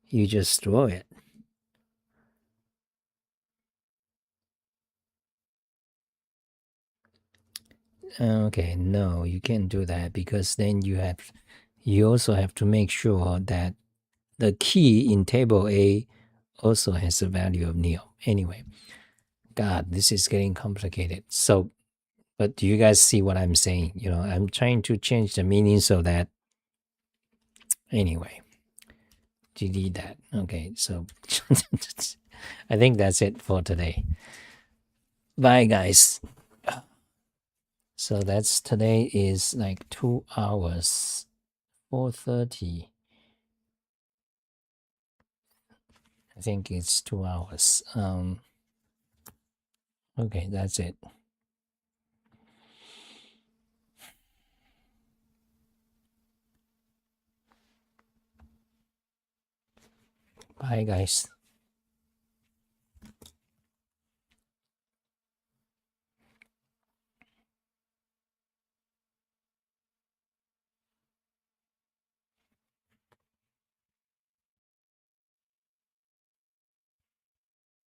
you just throw it. Okay, no, you can't do that because then you also have to make sure that the key in table A also has a value of nil. Anyway, God, this is getting complicated. So, but do you guys see what I'm saying? I'm trying to change the meaning so that, anyway, delete that. Okay, so I think that's it for today. Bye, guys. So that's today is like 2 hours, 4:30. I think it's 2 hours. Okay, that's it. Bye, guys.